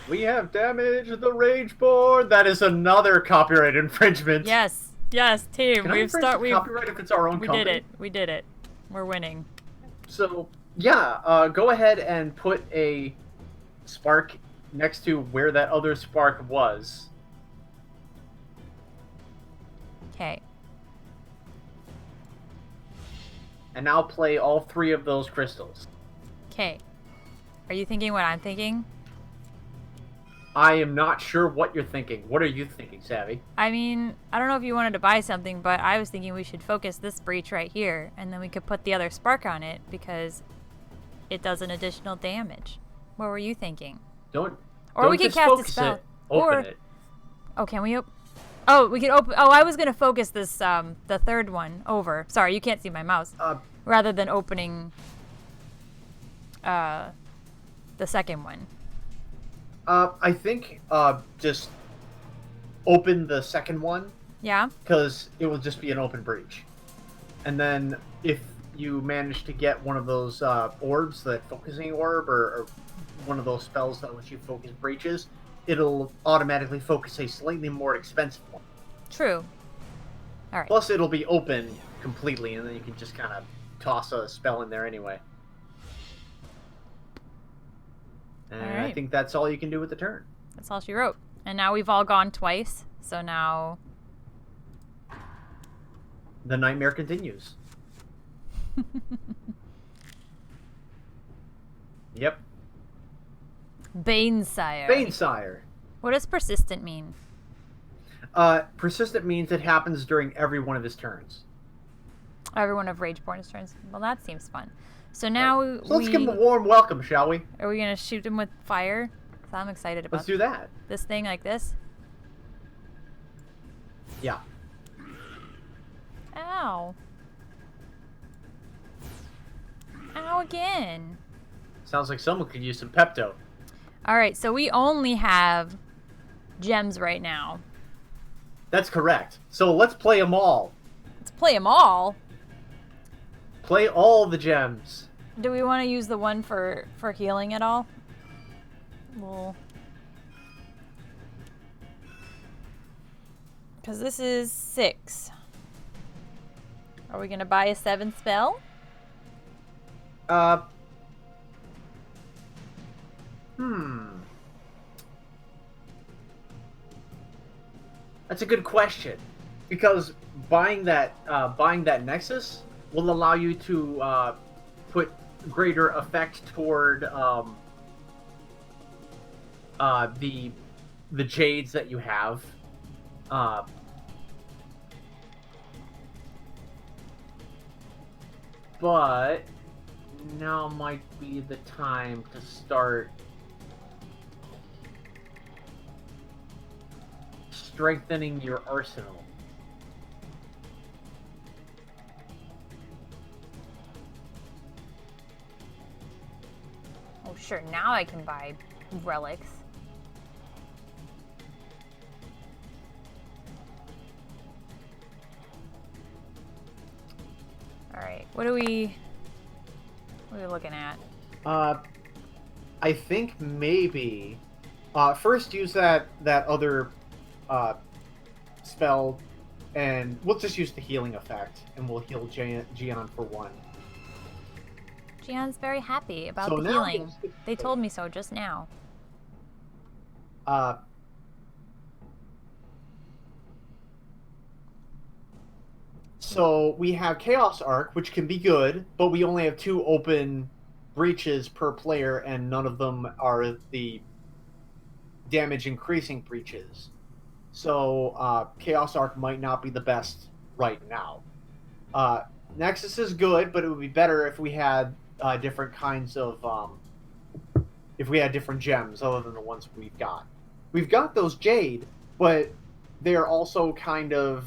We have damaged the Rageborn. That is another copyright infringement. Yes, team. We've copyright if it's our own company. We did it. We're winning. So yeah, go ahead and put a spark next to where that other spark was. Okay. And now play all 3 of those crystals. Okay. Are you thinking what I'm thinking? I am not sure what you're thinking. What are you thinking, Savvy? I mean, I don't know if you wanted to buy something, but I was thinking we should focus this breach right here, and then we could put the other spark on it, because it does an additional damage. What were you thinking? Don't we could cast a spell. Open it. Oh, can we open? Oh, we could open. Oh, I was gonna focus this the third one over. Sorry, you can't see my mouse. Rather than opening the second one. I think just open the second one. Yeah. Because it will just be an open breach, and then if you manage to get one of those orbs, that focusing orb, or one of those spells that lets you focus breaches, it'll automatically focus a slightly more expensive one. True. All right. Plus, it'll be open completely, and then you can just kind of toss a spell in there anyway. And all right. I think that's all you can do with the turn. That's all she wrote. And now we've all gone twice, so now... The nightmare continues. Yep. Banesire. Banesire. What does persistent mean? Persistent means it happens during every one of his turns. Every one of Rageborn's turns. Well, that seems fun. So now right. So let's give him a warm welcome, shall we? Are we gonna shoot him with fire? So I'm excited about. Let's do that. This thing like this. Yeah. Ow. Ow again. Sounds like someone could use some Pepto. Alright, so we only have gems right now. That's correct. So let's play them all. Let's play them all. Play all the gems. Do we want to use the one for healing at all? Well, because this is 6. Are we going to buy a 7 spell? That's a good question, because buying that Nexus will allow you to put greater effect toward the jades that you have. But now might be the time to start strengthening your arsenal. Oh, sure. Now I can buy relics. All right. What are we looking at? I think maybe first use that other spell, and we'll just use the healing effect, and we'll heal Jian for 1. Jian's very happy about So the now healing. They told me so just now. So we have Chaos Arc, which can be good, but we only have 2 open breaches per player, and none of them are the damage increasing breaches. So Chaos Arc might not be the best right now. Nexus is good, but it would be better if we had different kinds of if we had different gems other than the ones we've got. We've got those Jade, but they are also kind of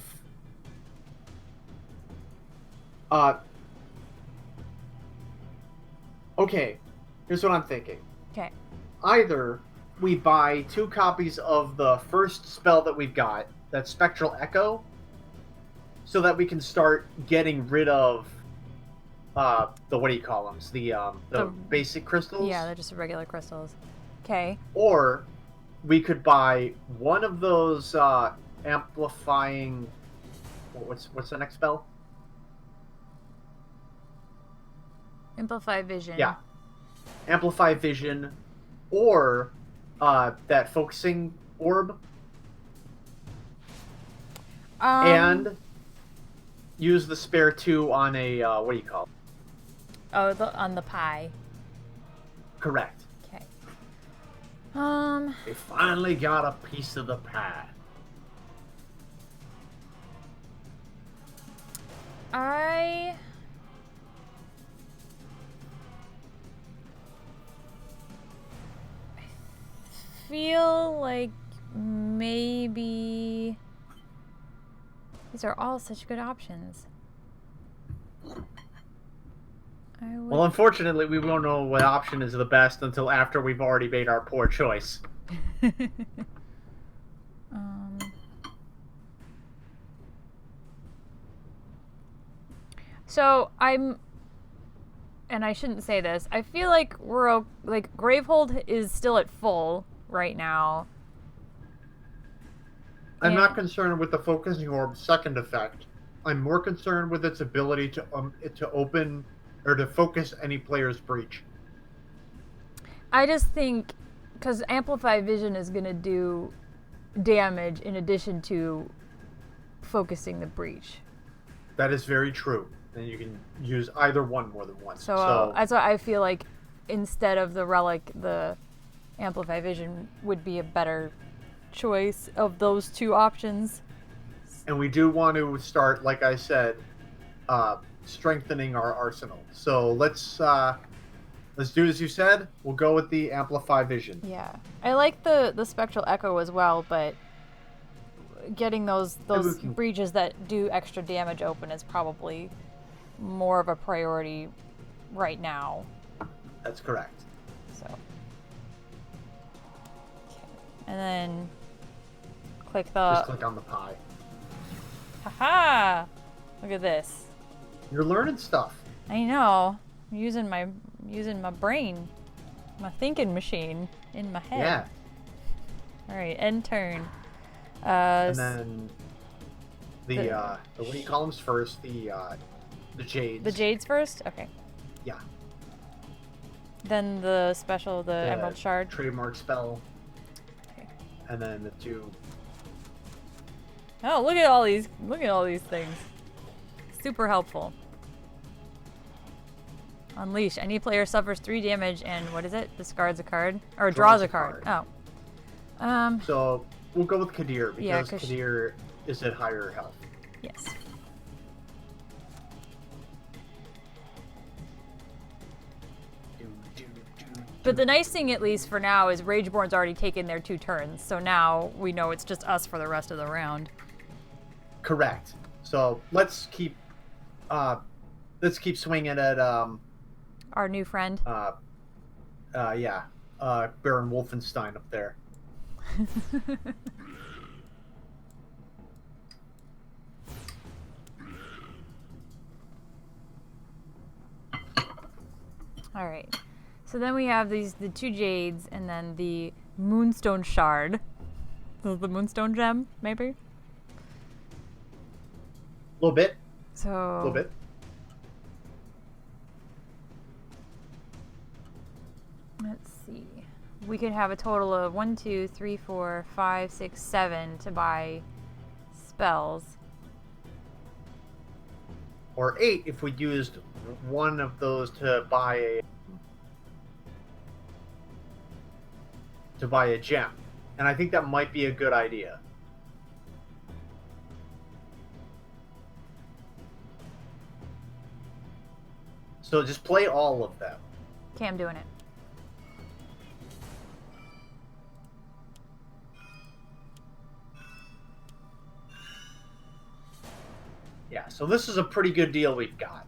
okay, here's what I'm thinking. Okay. Either we buy 2 copies of the first spell that we've got, that's Spectral Echo, so that we can start getting rid of the, what do you call them? The basic crystals? Yeah, they're just regular crystals. Okay. Or we could buy one of those amplifying... What's the next spell? Amplify Vision. Yeah. Amplify Vision, or that Focusing Orb. And use the spare 2 on a, what do you call it? Oh, on the pie. Correct. Okay. They finally got a piece of the pie. I feel like maybe these are all such good options. Well, unfortunately, we won't know what option is the best until after we've already made our poor choice. So and I shouldn't say this, I feel like like Gravehold is still at full right now. I'm not concerned with the Focusing Orb's second effect. I'm more concerned with its ability to open or to focus any player's breach. I just think because Amplify Vision is going to do damage in addition to focusing the breach. That is very true. And you can use either one more than once. So that's why I feel like instead of the relic, the Amplify Vision would be a better choice of those two options. And we do want to start, like I said, strengthening our arsenal. So let's do as you said. We'll go with the Amplify Vision. Yeah, I like the Spectral Echo as well, but getting those breaches that do extra damage open is probably more of a priority right now. That's correct. So, okay. And then click Just click on the pie. Haha! Look at this. You're learning stuff. I know. I'm using my brain, my thinking machine in my head. Yeah. All right, end turn. And then the what do you call them first? The Jades. The Jades first? Okay. Yeah. Then the special, the Emerald Shard. Trademark spell. Okay. And then the 2. Oh, look at all these things. Super helpful. Unleash. Any player suffers 3 damage and what is it? Discards a card? Or draws a card. Oh. So we'll go with Kadir because yeah, Kadir is at higher health. Yes. But the nice thing, at least for now, is Rageborn's already taken their 2 turns, so now we know it's just us for the rest of the round. Correct. So let's keep swinging at our new friend. Yeah, Baron Wolfenstein up there. All right. So then we have the 2 Jades and then the Moonstone Shard. This is the Moonstone Gem, maybe? A little bit. So... A little bit. Let's see. We could have a total of 1, 2, 3, 4, 5, 6, 7 to buy spells. Or 8 if we used one of those to buy a gem. And I think that might be a good idea. So just play all of them. Okay, I'm doing it. Yeah, so this is a pretty good deal we've got.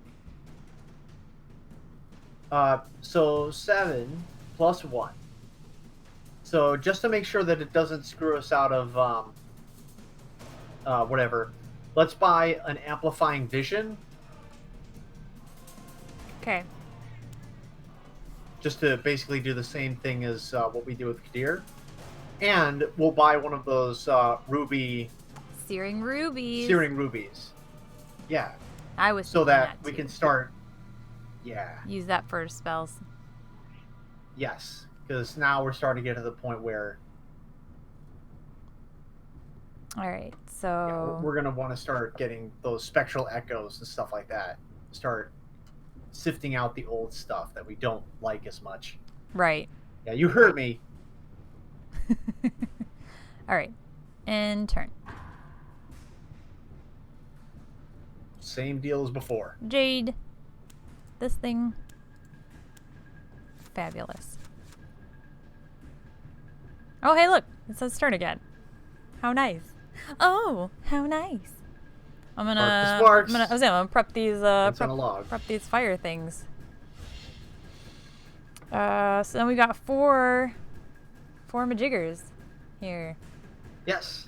So 7 plus 1. So just to make sure that it doesn't screw us out of whatever, let's buy an amplifying vision. Okay. Just to basically do the same thing as what we do with Kadir. And we'll buy one of those Searing rubies. Searing rubies. Yeah. I was so that we too. can start. Yeah. Use that for spells. Yes, because now we're starting to get to the point where. All right, so we're gonna want to start getting those spectral echoes and stuff like that. Start sifting out the old stuff that we don't like as much. Right. Yeah, you heard me. All right, and turn. Same deal as before. Jade. This thing. Fabulous. Oh, hey, look. It says turn again. How nice. Oh, how nice. I'm gonna prep these prep these fire things. So then we got four majiggers here. Yes.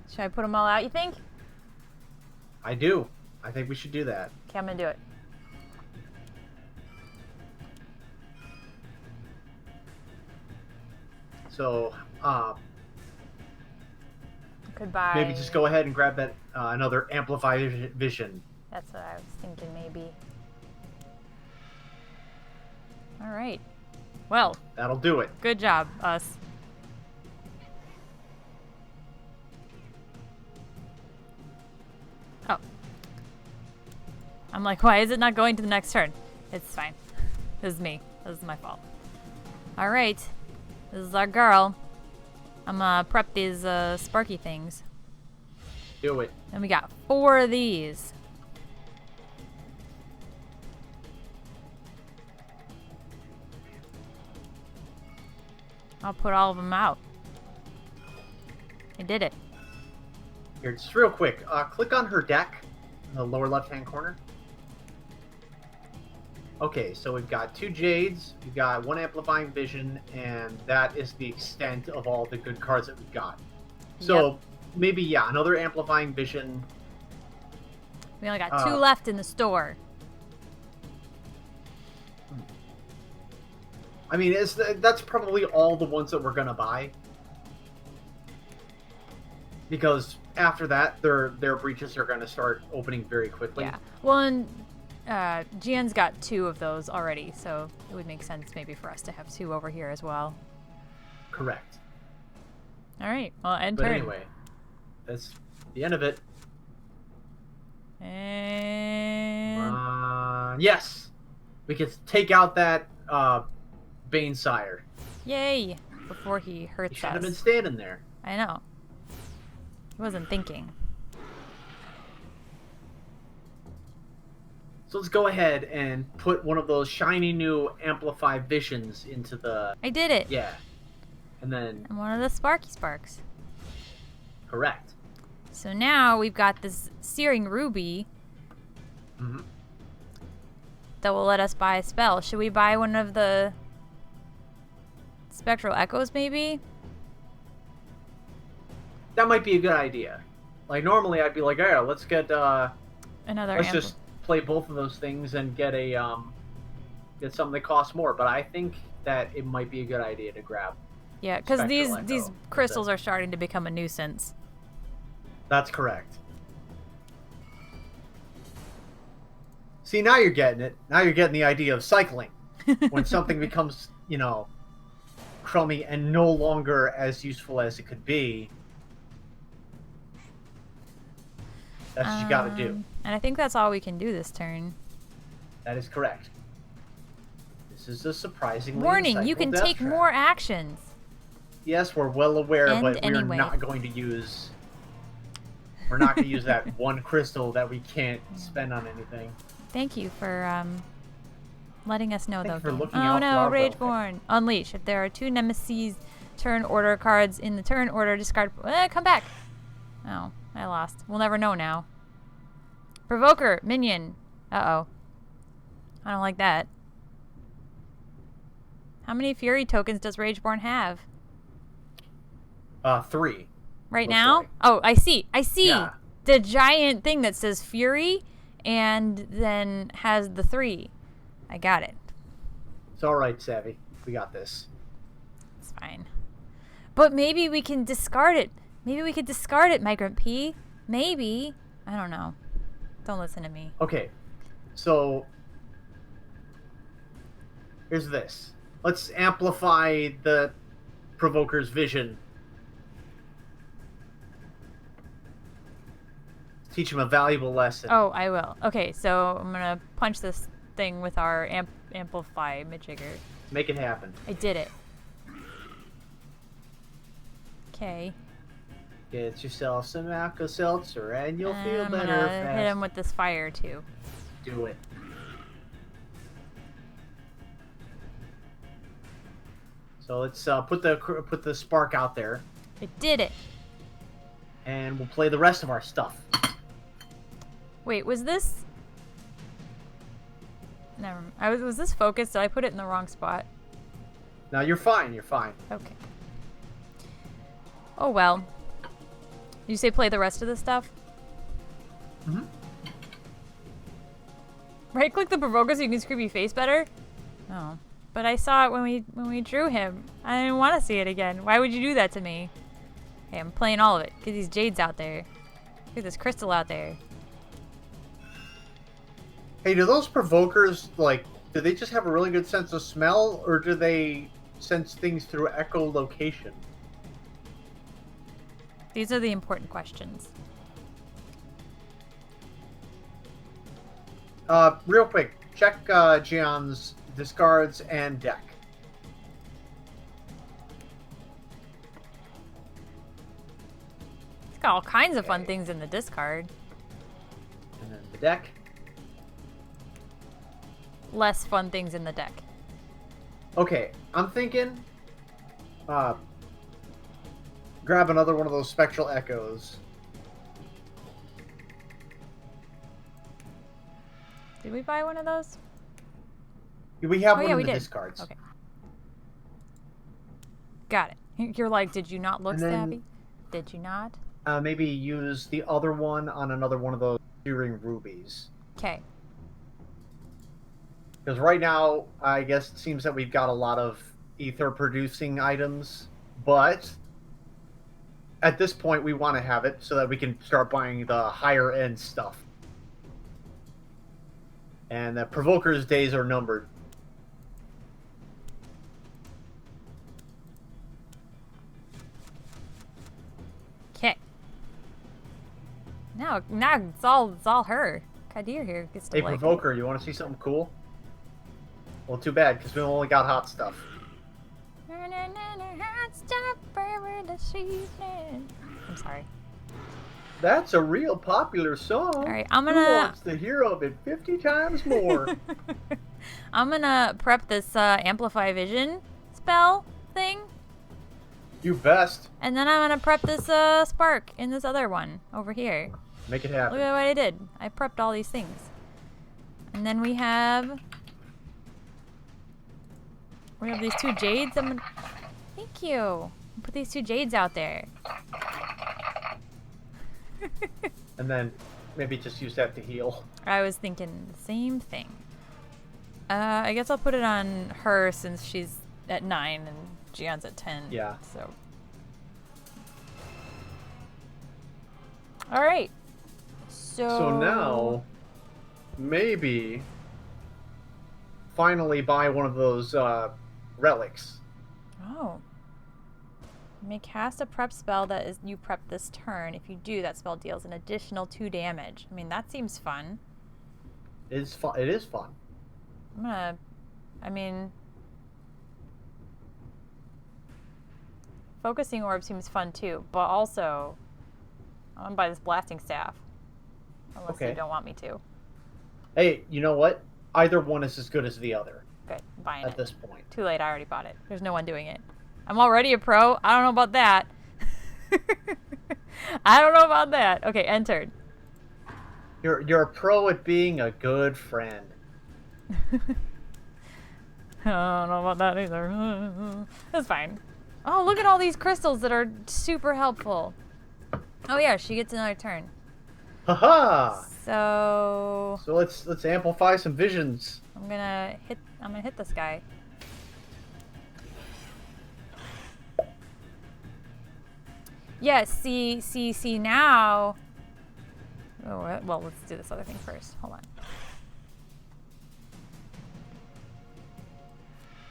Should I put them all out, you think? I do. I think we should do that. Okay, I'm gonna do it. So, goodbye. Maybe just go ahead and grab that another amplify vision. That's what I was thinking, maybe. All right. Well. That'll do it. Good job, us. Oh. I'm like, why is it not going to the next turn? It's fine. This is me. This is my fault. All right. This is our girl. I'm gonna prep these sparky things. Do it. And we got 4 of these. I'll put all of them out. I did it. Here, just real quick. Click on her deck in the lower left-hand corner. Okay, so we've got 2 Jades, we've got 1 Amplifying Vision, and that is the extent of all the good cards that we've got. So, maybe, yeah, another Amplifying Vision. We only got 2 left in the store. I mean, that's probably all the ones that we're going to buy. Because after that, their breaches are going to start opening very quickly. Yeah. Well, and Jian's got 2 of those already, so it would make sense maybe for us to have 2 over here as well. Correct. All right. Well, end But turn. anyway, that's the end of it. And Yes! We can take out that Banesire. yay! Before he He hurts should have been us. standing there. I know. He wasn't thinking. So let's go ahead and put one of those shiny new Amplify Visions into the... I did it. Yeah. And then... I'm one of the Sparky Sparks. Correct. So now we've got this Searing Ruby Mm-hmm. that will let us buy a spell. Should we buy one of the Spectral Echoes, maybe? That might be a good idea. Like, normally I'd be like, alright, let's get, Another let's just play both of those things and get a, get something that costs more. But I think that it might be a good idea to grab. Yeah, because Spectral these Echo crystals instead. are starting to become a nuisance. That's correct. See, now you're getting it. Now you're getting the idea of cycling. When something becomes, you know, crummy and no longer as useful as it could be, that's what you gotta do. And I think that's all we can do this turn. That is correct. This is a surprisingly Warning, you insightful can death take trap. more actions. Yes, we're well aware, End but we're anyway. not going to use... We're not going to use that one crystal that we can't spend on anything. Thank you for letting us know, Thank though. you for game. looking Oh out no, for our welfare. Rageborn. Unleash. If there are 2 Nemesis turn order cards in the turn order, discard... come back! Oh, I lost. We'll never know now. Provoker. Minion. Uh-oh. I don't like that. How many Fury tokens does Rageborn have? 3. Right Looks now? like. Oh, I see. I see. Yeah. The giant thing that says Fury and then has the 3. I got it. It's alright, Savvy. We got this. It's fine. But maybe we can discard it. Maybe we could discard it, Migrant P. Maybe. I don't know. Don't listen to me. Okay, so here's this. Let's amplify the Provoker's vision. Teach him a valuable lesson. Oh, I will. Okay, so I'm going to punch this thing with our Amplify Midjigger. Make it happen. I did it. Okay. Get yourself some Alka-Seltzer and you'll feel I'm better gonna fast. hit him with this fire, too. Do it. So let's put the spark out there, I did it. and we'll play the rest of our stuff. Wait, was this... Never mind. Was this focused? Did I put it in the wrong spot? Now you're fine. You're fine. Okay. Oh, well. You say play the rest of the stuff? Mm-hmm. Right-click the provoker so you can scream your face better? Oh. But I saw it when we drew him. I didn't want to see it again. Why would you do that to me? Okay, I'm playing all of it. Get these jades out there. Get this crystal out there. Hey, do those provokers, like, do they just have a really good sense of smell, or do they sense things through echolocation? These are the important questions. Real quick, check Jian's discards and deck. got all kinds of fun Okay. things in the discard. And then the deck. Less fun things in the deck. Okay, I'm thinking, grab another one of those spectral echoes. Did we buy one of those? We have Oh, one yeah, in we the did. discards. Okay. Got it. You're like, did you not look And then- savvy? Did you not? Maybe use the other one on another one of those searing rubies. Okay. Because right now, I guess it seems that we've got a lot of ether producing items, but at this point we want to have it so that we can start buying the higher end stuff. And the Provoker's days are numbered. Okay. Now it's all her. Kadir here gets to Hey, like. Provoker, you want to see something cool? Well, too bad, because we only got hot stuff. Hot stuff forever this evening. I'm sorry. That's a real popular song. All right, I'm Who gonna. wants to hear of it 50 times more? I'm gonna prep this amplify vision spell thing, You best. and then I'm gonna prep this spark in this other one over here. Make it Look happen. at what I did. I prepped all these things, and then we have these two jades. Thank you. Put these two jades out there. And then maybe just use that to heal. I was thinking the same thing. I guess I'll put it on her since she's at 9 and Jian's at 10. Yeah. So. All right. So now, maybe finally buy one of those relics. Oh. You may cast a prep spell that is you prep this turn. If you do, that spell deals an additional 2 damage. I mean, that seems fun. It is fun. It is fun. Focusing orb seems fun too, but also I'm gonna buy this blasting staff. Unless Okay. you don't want me to. Hey, you know what? Either one is as good as the other Good, I'm buying at it. this point. Too late, I already bought it. There's no one doing it. I'm already a pro. I don't know about that. I don't know about that. Okay, entered. You're a pro at being a good friend. I don't know about that either. That's fine. Oh, look at all these crystals that are super helpful. Oh yeah, she gets another turn. Haha! So So let's amplify some visions. I'm gonna hit this guy. Yeah, see now. Oh, well, let's do this other thing first. Hold on.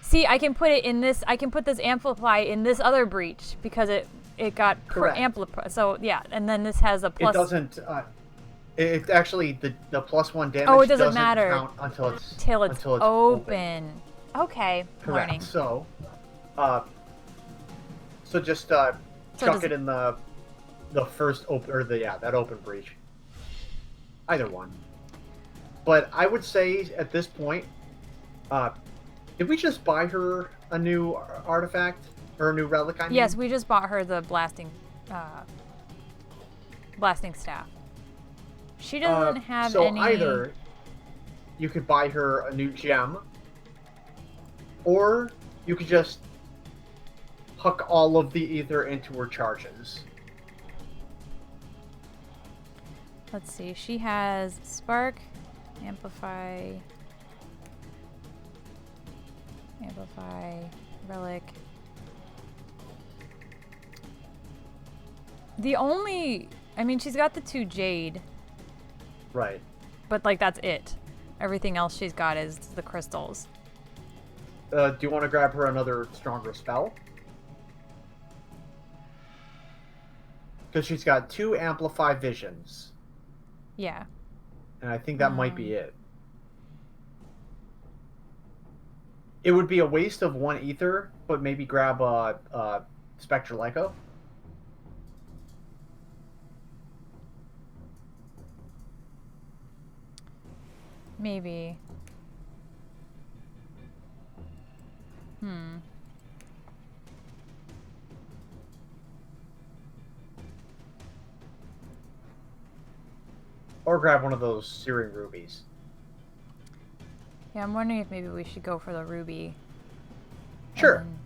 See, I can put it in this. I can put this amplify in this other breach because it got Correct. amplify. So yeah, and then this has a plus. It doesn't. It actually the +1 damage. Oh, it doesn't matter count until it's open. Okay, Correct. learning. So just So chuck does- it in the first open or that open breach. Either one. But I would say at this point, did we just buy her a new artifact or a new relic? I mean? Yes, we just bought her the blasting staff. She doesn't have so any. either you could buy her a new gem, or you could just huck all of the ether into her charges. Let's see. She has spark, amplify, relic. She's got the 2 jade, Right. but like that's it. Everything else she's got is the crystals. Do you want to grab her another stronger spell? Because she's got 2 amplify visions, Yeah. and I think that might be it. It would be a waste of 1 ether, but maybe grab a spectral echo. Maybe. Hmm. Or grab one of those searing rubies. Yeah, I'm wondering if maybe we should go for the ruby. Sure. And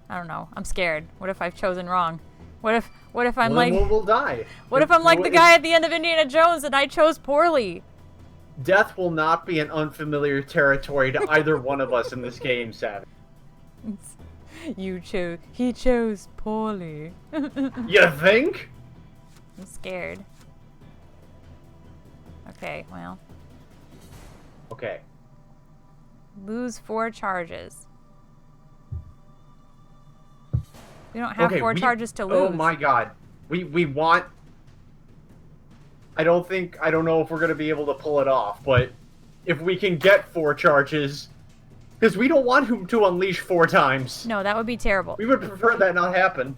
I don't know. I'm scared. What if I've chosen wrong? What if I'm well, like then we'll die. What if I'm like the guy at the end of Indiana Jones and I chose poorly? Death will not be an unfamiliar territory to either one of us in this game, Savage. He chose poorly. You think? I'm scared. Okay, well. Okay. Lose 4 charges. We don't have 4 charges to lose. Oh my god. We want... I don't know if we're going to be able to pull it off, but if we can get 4 charges... Because we don't want him to unleash 4 times. No, that would be terrible. We would prefer that not happen.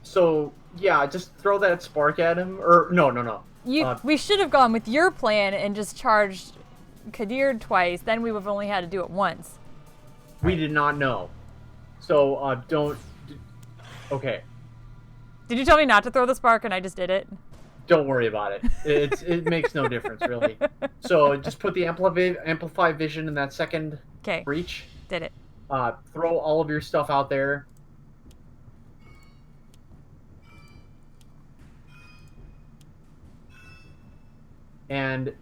So, yeah, just throw that spark at him. Or, no. We should have gone with your plan and just charged Kadir twice. Then we would have only had to do it once. We did not know. So, don't... Okay. Did you tell me not to throw the spark and I just did it? Don't worry about it. It makes no difference, really. So, just put the Amplify Vision in that second breach. Did it. Throw all of your stuff out there. And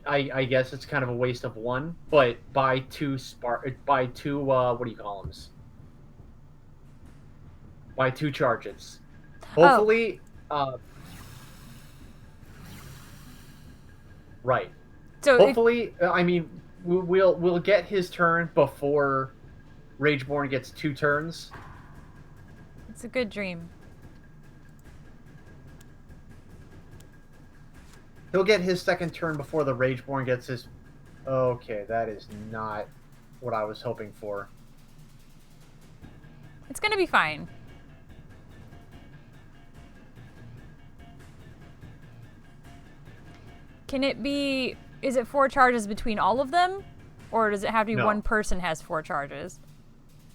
I guess it's kind of a waste of 1, but buy 2 what do you call them? Buy 2 charges. Hopefully, right. So hopefully, I mean, we'll get his turn before Rageborn gets 2 turns. It's a good dream. He'll get his second turn before the Rageborn gets his... Okay, that is not what I was hoping for. It's gonna be fine. Can it be... Is it 4 charges between all of them? Or does it have to be one person has 4 charges?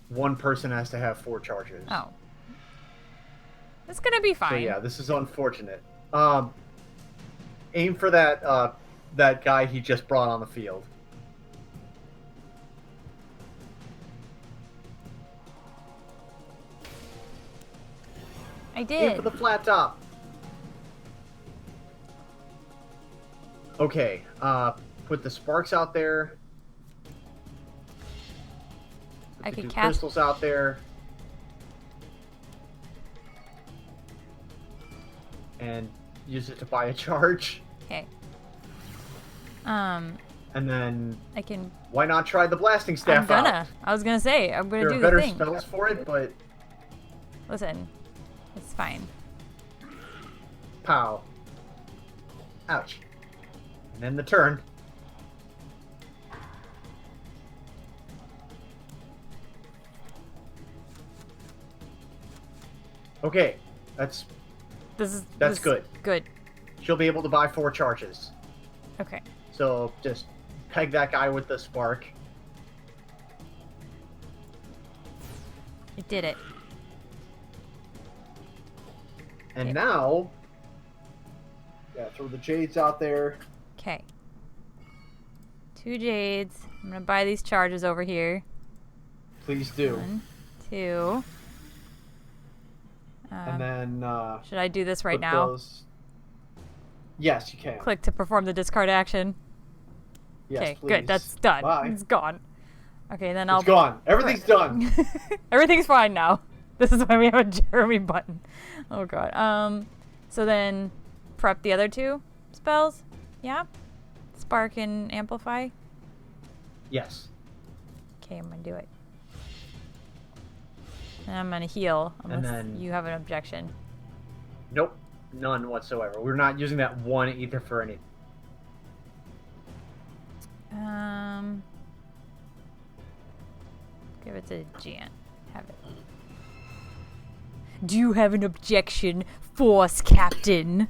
One person has to have 4 charges. Oh. It's gonna be fine. So yeah, this is unfortunate. Aim for that guy he just brought on the field. I did. Aim for the flat top. Okay, put the sparks out there. Put I the could 2 cast crystals out there. And use it to buy a charge. Okay. And then I can... Why not try the blasting staff out? I was gonna say, I'm gonna do the thing. There are better spells for it, but... Listen, it's fine. Pow. Ouch. And then the turn. Okay, that's good. Good. She'll be able to buy 4 charges. Okay. So just peg that guy with the spark. It did it. And now, yeah, throw the jades out there. Okay. 2 jades. I'm gonna buy these charges over here. Please do. 1, 2. And then should I do this right now? Yes, you can. Click to perform the discard action. Yes, okay, please. good. That's done. Bye. It's gone. Okay, then It's gone. Everything's done. Everything's fine now. This is why we have a Jeremy button. Oh god. So then prep the other 2 spells. Yeah. Spark and amplify. Yes. Okay, I'm gonna do it. And I'm gonna heal unless then... you have an objection. Nope. None whatsoever. We're not using that 1 ether for anything. Give it to Jian. Have it. Do you have an objection, Force Captain?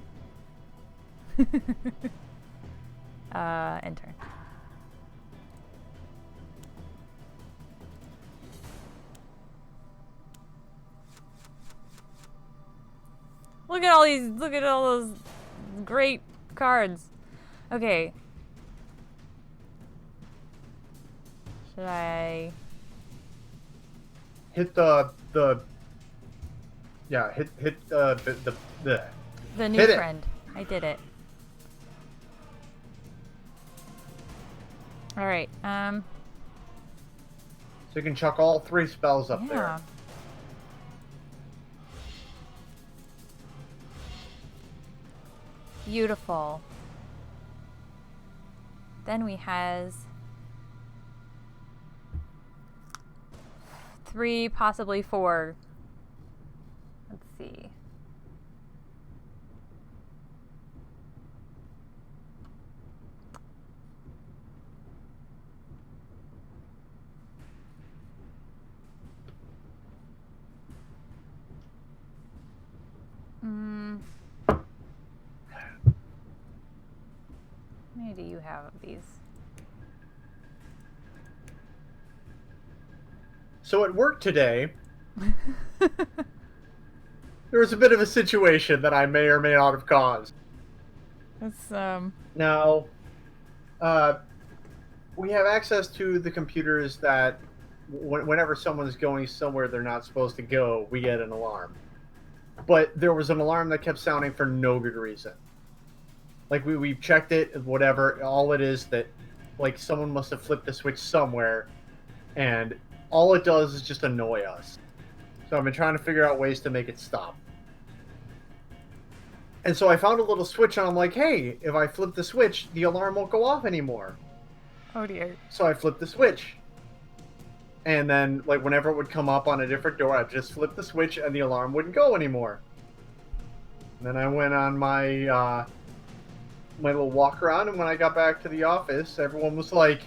Enter. Look at all these, look at all those great cards. Okay. Should I... Hit the new Hit it. friend. I did it. Alright, So you can chuck all 3 spells up there. yeah. Beautiful. Then we has 3, possibly 4. Let's see. How many do you have of these? So at work today, there was a bit of a situation that I may or may not have caused. That's Now, we have access to the computers that whenever someone's going somewhere they're not supposed to go, we get an alarm. But there was an alarm that kept sounding for no good reason. Like, we checked it, whatever, all it is that, like, someone must have flipped the switch somewhere, and all it does is just annoy us. So I've been trying to figure out ways to make it stop. And so I found a little switch, and I'm like, hey, if I flip the switch, the alarm won't go off anymore. oh dear. So I flipped the switch. And then, like, whenever it would come up on a different door, I'd just flip the switch, and the alarm wouldn't go anymore. And then I went on my my little walk around, and when I got back to the office, everyone was like,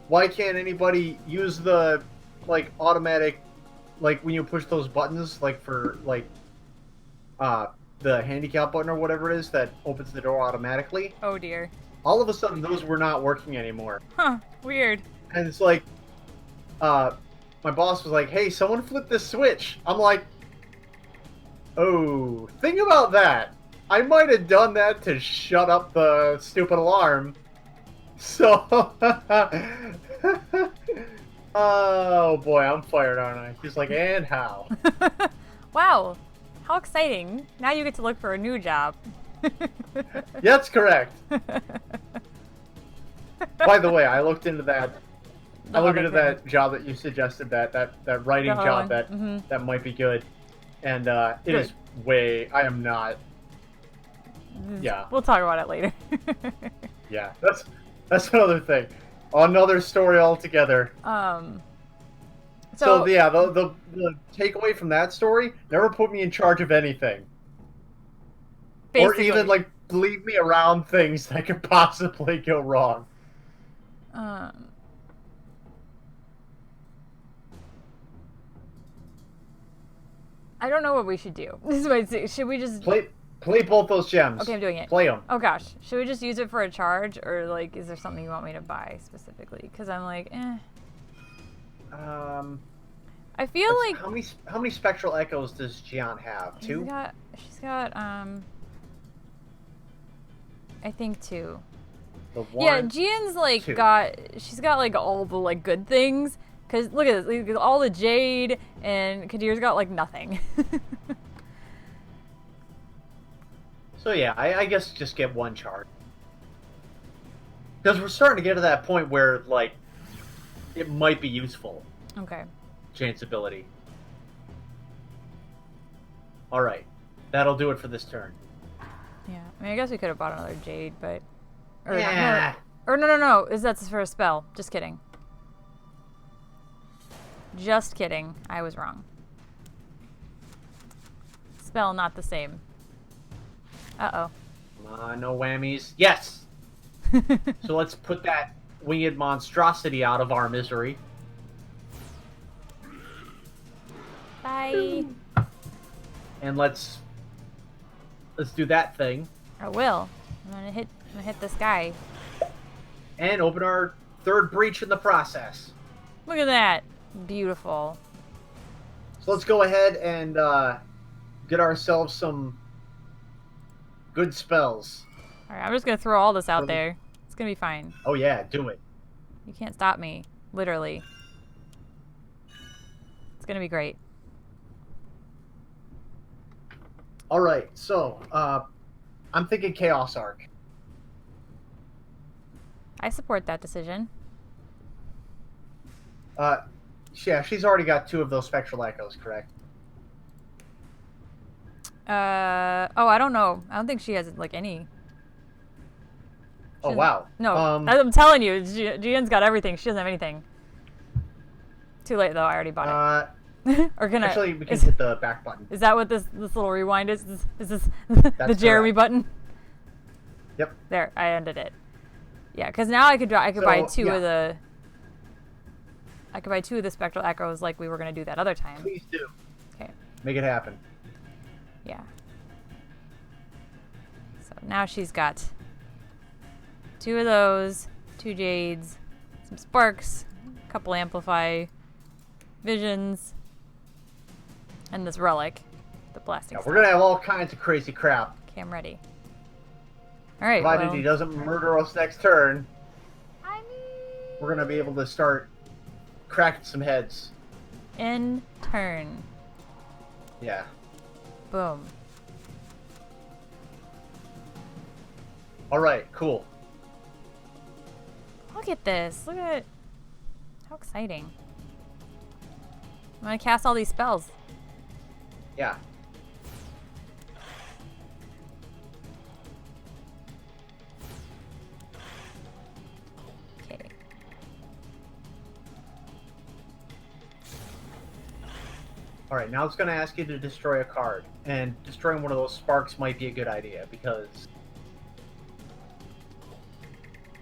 why can't anybody use the, like, automatic, like, when you push those buttons, like, for, like, the handicap button or whatever it is that opens the door automatically? Oh dear. All of a sudden, those were not working anymore. Huh, weird. And it's like, my boss was like, hey, someone flipped this switch. I'm like, oh, think about that. I might have done that to shut up the stupid alarm. So, oh boy, I'm fired, aren't I? He's like, and how? Wow, how exciting. Now you get to look for a new job. That's correct. By the way, I looked into that. I looked into that job that you suggested, that writing job that might be good, and it is way. I am not. Yeah. We'll talk about it later. Yeah, that's another thing, another story altogether. So yeah, the takeaway from that story: never put me in charge of anything, basically. or even like leave me around things that could possibly go wrong. I don't know what we should do. This is what should we just play both those gems? Okay, I'm doing it. Play them. Oh gosh, should we just use it for a charge, or like, is there something you want me to buy specifically? Because I'm like, eh. I feel like how many spectral echoes does Jian have? 2? She's got I think 2. Yeah, Jian's like 2. she's got like all the like good things. Cause look at this, look at all the jade, and Kadir's got like nothing. So yeah, I guess just get 1 charge. Because we're starting to get to that point where like it might be useful. Okay. Chance ability. All right, that'll do it for this turn. Yeah, I mean, I guess we could have bought another jade, but Yeah. No. That's for a spell. Just kidding. Just kidding. I was wrong. Spell not the same. Uh-oh. No whammies. Yes! So let's put that winged monstrosity out of our misery. Bye. And let's do that thing. I will. I'm gonna hit this guy. And open our third breach in the process. Look at that. Beautiful. So let's go ahead and get ourselves some good spells. Alright, I'm just gonna throw all this out there. It's gonna be fine. Oh yeah, do it. You can't stop me. Literally. It's gonna be great. Alright, so I'm thinking Chaos Arc. I support that decision. Yeah, she's already got 2 of those Spectral Echoes, correct? Oh, I don't know. I don't think she has, like, any. Oh, wow. No, I'm telling you, Jian's got everything. She doesn't have anything. Too late, though. I already bought it. Or can actually, we can hit the back button. Is that what this little rewind is? Is this the Jeremy button? Yep. There, I ended it. Yeah, because now I could buy 2 of the... I could buy 2 of the Spectral Echoes like we were going to do that other time. Please do. Okay. Make it happen. Yeah. So now she's got 2 of those, 2 Jades, some Sparks, a couple Amplify Visions, and this Relic, the Blasting We're going to have all kinds of crazy crap. Okay, I'm ready. Alright, provided he doesn't murder us next turn, we're going to be able to start cracking some heads. In turn. Yeah. Boom. Alright, cool. Look at this. Look at it. How exciting. I'm going to cast all these spells. Yeah. Okay. Alright, now it's going to ask you to destroy a card. And destroying one of those sparks might be a good idea, because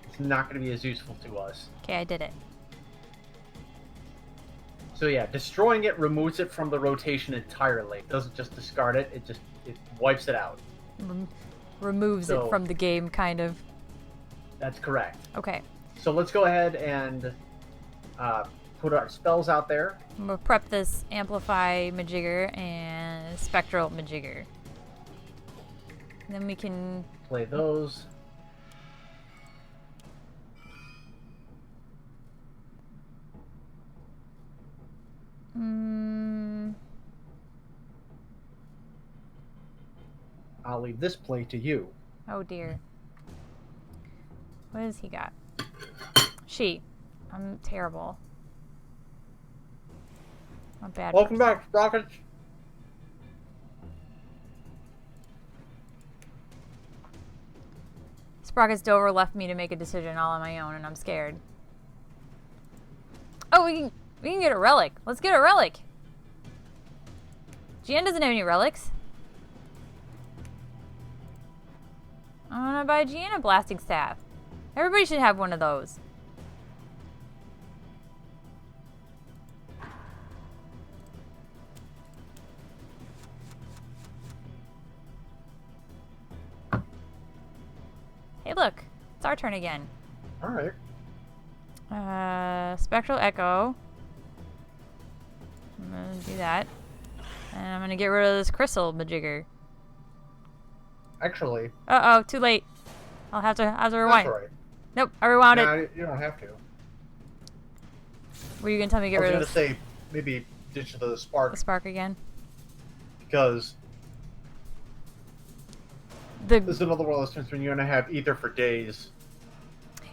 it's not going to be as useful to us. Okay, I did it. So yeah, destroying it removes it from the rotation entirely. It doesn't just discard it, it wipes it out. Removes it from the game, kind of. That's correct. Okay. So let's go ahead and put our spells out there. I'm going to prep this Amplify Majigger and Spectral Majigger. And then we can... play those. I'll leave this play to you. Oh dear. What has he got? She. I'm terrible. Not bad. Welcome back, Sprockets. Sprockets Dover left me to make a decision all on my own, and I'm scared. Oh, we can get a relic. Let's get a relic. Jian doesn't have any relics. I'm gonna buy Jian a blasting staff. Everybody should have one of those. Hey, look. It's our turn again. Alright. Spectral Echo. I'm gonna do that. And I'm gonna get rid of this Crystal Majigger. Actually... Uh-oh, too late. I'll have to rewind. That's alright. Nope, I rewound Nah, it. you don't have to. Were you gonna tell me to get rid of I was gonna say, maybe ditch the spark. the Spark again? Because this is another one of those times when you're gonna have ether for days.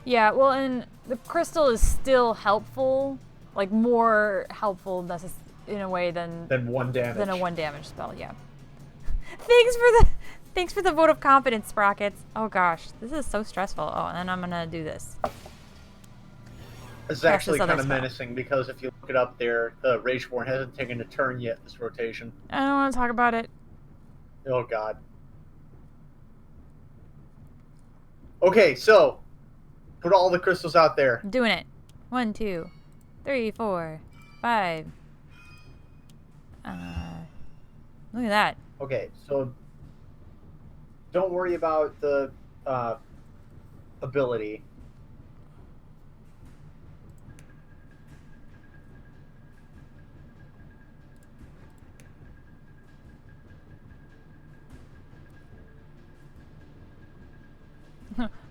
Yeah, well, and the crystal is still helpful, like more helpful in a way than one damage. Than a 1 damage spell. Yeah. Thanks for the vote of confidence, Sprockets. Oh gosh, this is so stressful. Oh, and then I'm gonna do this. It's actually kind of menacing because if you look it up there, the Rageborn hasn't taken a turn yet this rotation. I don't want to talk about it. Oh god. Okay, so put all the crystals out there. I'm doing it. 1, 2, 3, 4, 5. Look at that. Okay, so don't worry about the ability.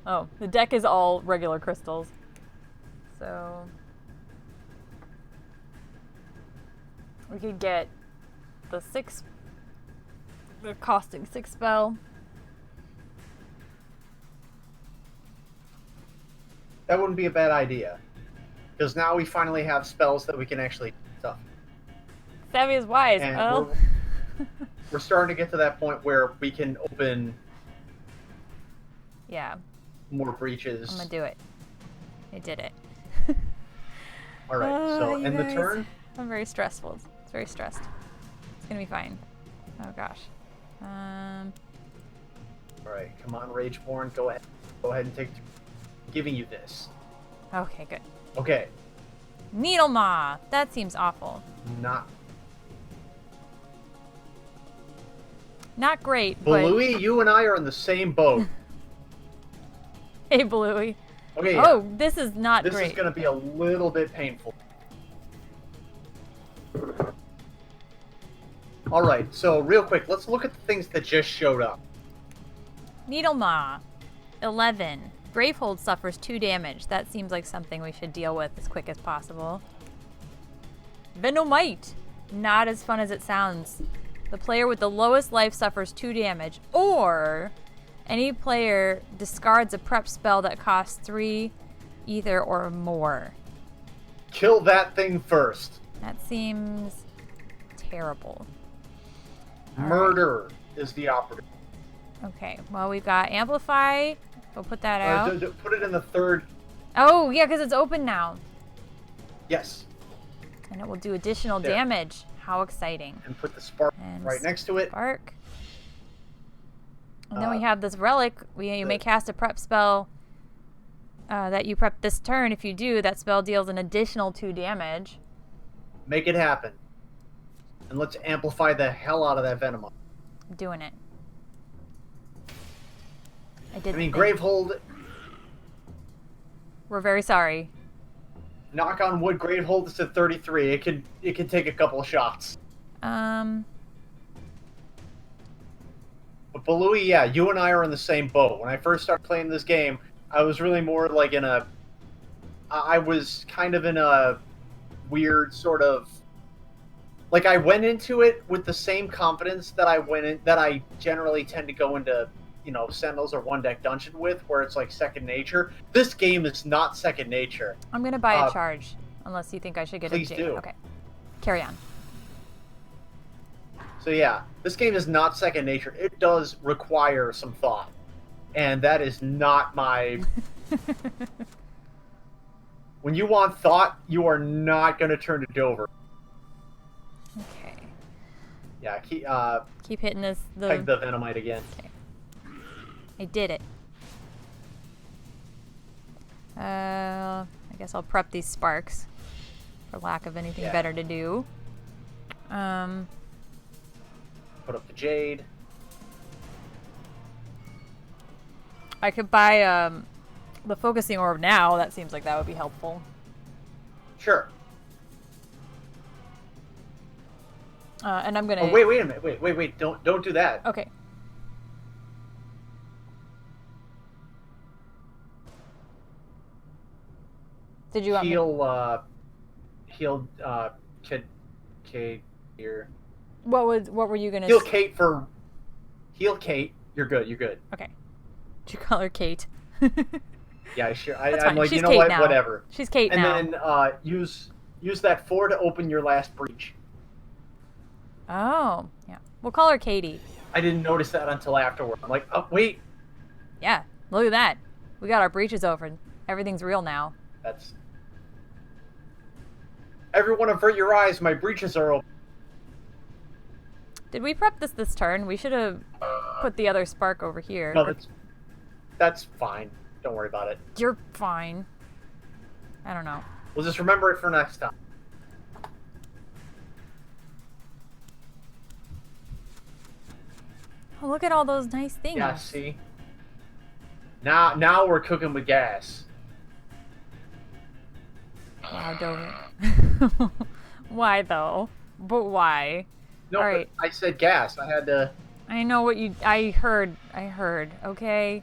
Oh, the deck is all regular crystals. So we could get the costing 6 spell. That wouldn't be a bad idea. Because now we finally have spells that we can actually stuff. Savvy is wise. And Oh. we're starting to get to that point where we can open Yeah, more breaches. I'm gonna do it. I did it. All right, so you end the guys. turn. I'm very stressful. It's very stressed. It's gonna be fine. Oh gosh. All right, come on, Rageborn. Go ahead and take. Giving you this. Okay, good. Okay. Needle Maw. That seems awful. Not. Not great, but... Bluey, you and I are in the same boat. Hey, Bluey. Okay. Oh, this is not this great. This is going to be a little bit painful. All right, so real quick, let's look at the things that just showed up. Needle Maw. 11. Gravehold suffers 2 damage. That seems like something we should deal with as quick as possible. Venomite. Not as fun as it sounds. The player with the lowest life suffers 2 damage. Or any player discards a prep spell that costs 3 ether or more. Kill that thing first. That seems terrible. Murder is the operative. Okay, well, we've got Amplify. We'll put that out. Put it in the third. Oh, yeah, because it's open now. Yes. And it will do additional damage. How exciting. And put the spark right next to it. Spark. And then we have this relic. You may cast a prep spell that you prep this turn. If you do, that spell deals an additional 2 damage. Make it happen. And let's amplify the hell out of that Venom. I'm doing it. I mean, Gravehold. We're very sorry. Knock on wood, Gravehold is at 33. It can take a couple of shots. But Balui, yeah, you and I are in the same boat. When I first started playing this game, I was really more like I was kind of in a weird sort of, like I went into it with the same confidence that I generally tend to go into, Sentinels or one deck dungeon with, where it's like second nature. This game is not second nature. I'm gonna buy a charge, unless you think I should get a jade. Please do. Okay, carry on. So yeah, this game is not second nature. It does require some thought, and that is not my. When you want thought, you are not going to turn to Dover. Okay. Yeah, keep hitting this. Peg the Venomite again. Okay. I did it. I guess I'll prep these sparks, for lack of anything better to do. Put up the Jade. I could buy the focusing orb now. That seems like that would be helpful. Sure. And I'm gonna. Oh, wait a minute. Wait. Don't do that. Okay. Did you want heal Kate here. What were you gonna heal Kate for heal Kate? You're good. Okay. Did you call her Kate? Yeah, sure. I'm like, She's you know Kate what? now. Whatever. She's Kate and now. And then use that 4 to open your last breach. Oh, yeah. We'll call her Katie. I didn't notice that until afterward. I'm like, oh wait. Yeah, look at that. We got our breaches open. Everything's real now. That's. Everyone avert your eyes. My breaches are open. Did we prep this turn? We should have put the other spark over here. No, that's fine. Don't worry about it. You're fine. I don't know. We'll just remember it for next time. Oh, look at all those nice things. Yeah, see? Now we're cooking with gas. Wow, Dover. Why though? But why? No, All right. I said gas. I had to. I know what you. I heard. Okay.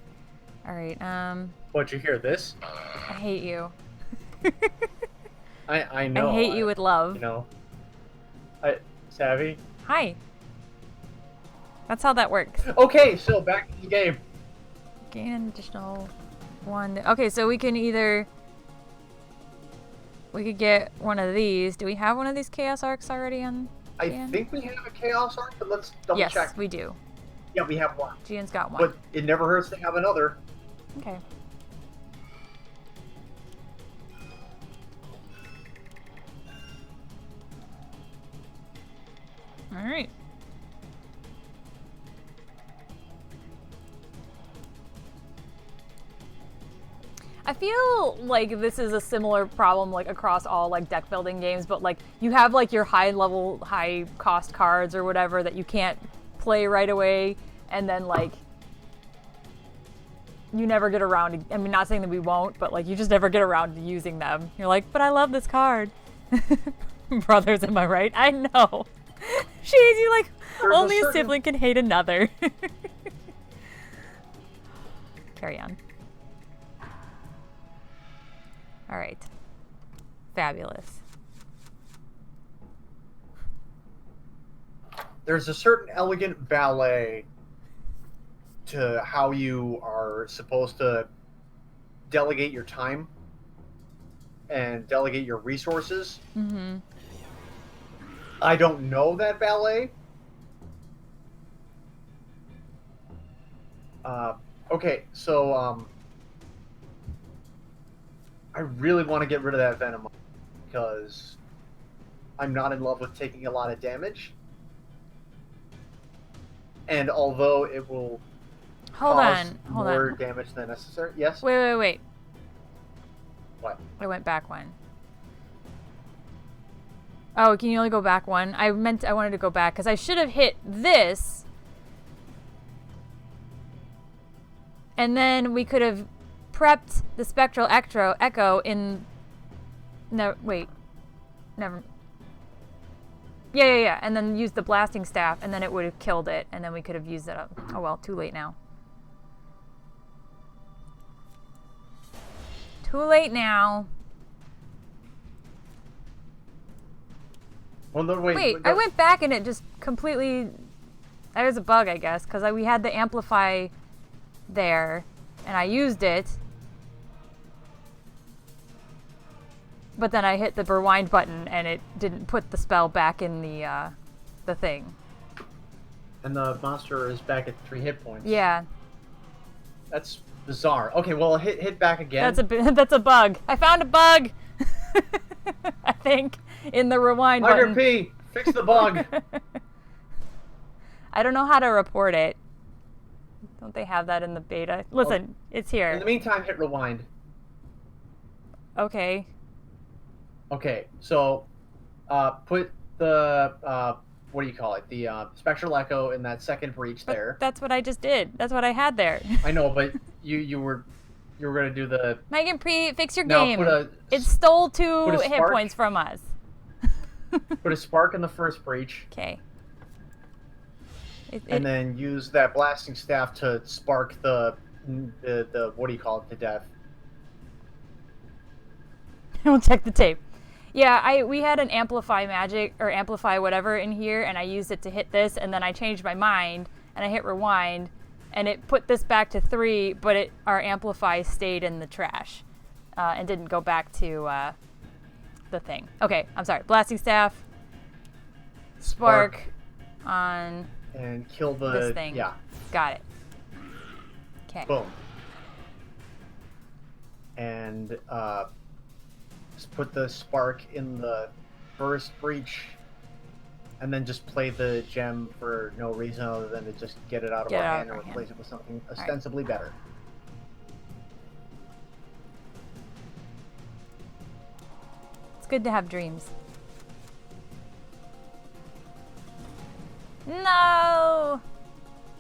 All right. What, you hear this? I hate you. I know. I hate you with love. You know. Savvy? Hi. That's how that works. Okay, so back to the game. Gain an additional one. Okay, so we can either. We could get one of these. Do we have one of these Chaos Arcs already on? I Jian? think we have a Chaos Arc, but let's double check. Yes, we do. Yeah, we have one. Jian's got one. But it never hurts to have another. Okay. All right. I feel like this is a similar problem like across all like deck building games, but like you have like your high level, high cost cards or whatever that you can't play right away, and then like you never get around to, I mean, not saying that we won't, but like you just never get around to using them. You're like, but I love this card. Brothers, am I right? I know. Jeez, you like There's only a certain- sibling can hate another. Carry on. All right. Fabulous. There's a certain elegant ballet to how you are supposed to delegate your time and delegate your resources. Mm-hmm. I don't know that ballet. Okay, so I really want to get rid of that Venom because I'm not in love with taking a lot of damage. And although it will Hold cause on. more damage than necessary, yes. Wait. What? I went back one. Oh, can you only go back one? I wanted to go back because I should have hit this. And then we could have prepped the Spectral Echo in... No, wait. Never... Yeah. And then used the Blasting Staff, and then it would have killed it, and then we could have used it up. Oh well, too late now. Too late now. Well, no, Wait, I went back and it just completely... There was a bug, I guess, because we had the Amplify there, and I used it. But then I hit the rewind button, and it didn't put the spell back in the thing. And the monster is back at 3 hit points. Yeah, That's bizarre. Okay, well, hit back again. that's a bug. I found a bug. I think in the rewind Tiger button. P, fix the bug. I don't know how to report it. Don't they have that in the beta? Listen, it's here. In the meantime, hit rewind. Okay. Okay, so put the what do you call it? The Spectral Echo in that second breach But there. that's what I just did. That's what I had there. I know, but you were gonna do the Megan Pre, fix your now game. put It stole 2 put a hit spark. points from us. put a spark in the first breach, Okay. and then use that blasting staff to spark the what do you call it to death. We'll check the tape. Yeah, we had an amplify magic or amplify whatever in here, and I used it to hit this, and then I changed my mind and I hit rewind, and it put this back to 3, but our amplify stayed in the trash and didn't go back to the thing. Okay, I'm sorry. Blasting staff, spark on and kill the this thing. Yeah. Got it. Okay. Boom. And just put the spark in the first breach, and then just play the gem for no reason other than to just get it out of our hand and replace it with something ostensibly better. It's good to have dreams. No!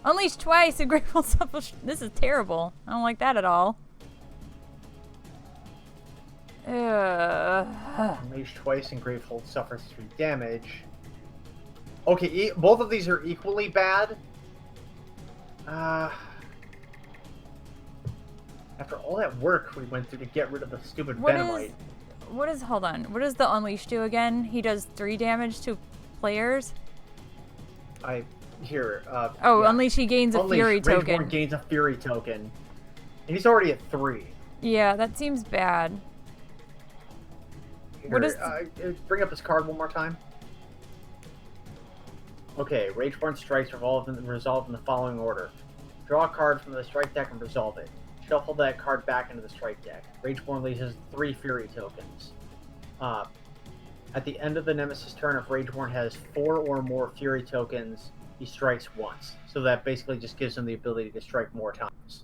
Only unleashed twice and Grateful Selfish. This is terrible. I don't like that at all. Unleashed twice and Grateful suffers 3 damage. Okay, both of these are equally bad. After all that work we went through to get rid of the stupid Venomite. Hold on. What does the Unleash do again? He does 3 damage to players? Yeah. Unleash, he gains a Fury token. Rageborn gains a Fury token. And he's already at 3. Yeah, that seems bad. Bring up this card one more time. Okay, Rageborn strikes resolved in the following order. Draw a card from the strike deck and resolve it. Shuffle that card back into the strike deck. Rageborn releases 3 Fury tokens. At the end of the Nemesis turn, if Rageborn has 4 or more Fury tokens, he strikes once. So that basically just gives him the ability to strike more times.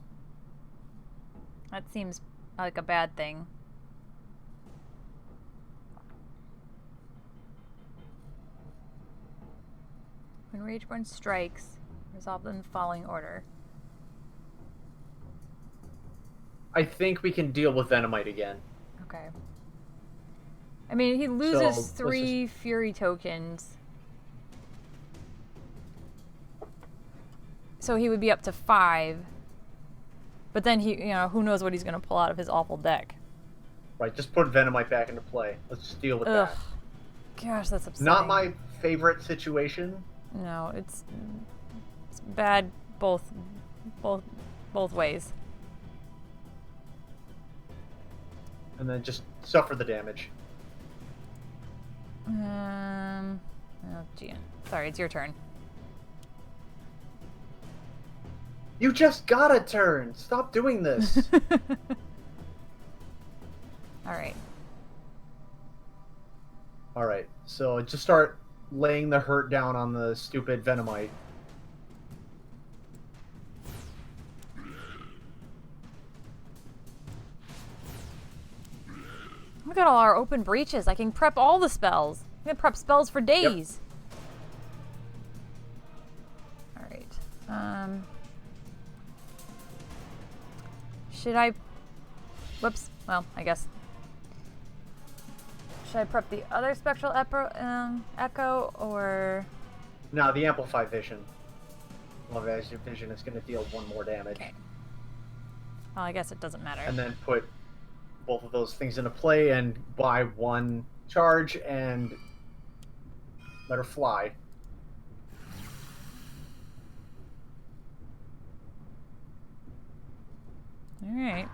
That seems like a bad thing. When Rageborn strikes, resolve them in the following order. I think we can deal with Venomite again. Okay. I mean, he loses 3 Fury tokens. So he would be up to 5. But then who knows what he's going to pull out of his awful deck. Right, just put Venomite back into play. Let's just deal with that. Gosh, that's upsetting. Not my favorite situation. No, it's bad both ways. And then just suffer the damage. Oh, Jian. Sorry, it's your turn. You just got a turn! Stop doing this! Alright. Alright, so just start laying the hurt down on the stupid Venomite. Look at all our open breaches. I can prep all the spells. I can prep spells for days. Yep. Alright. Should I... Whoops. Well, I guess... Should I prep the other Spectral Echo, or... No, the Amplify Vision. Well, as your Vision is going to deal 1 more damage. Okay. Well, I guess it doesn't matter. And then put both of those things into play and buy 1 charge and let her fly. Alright.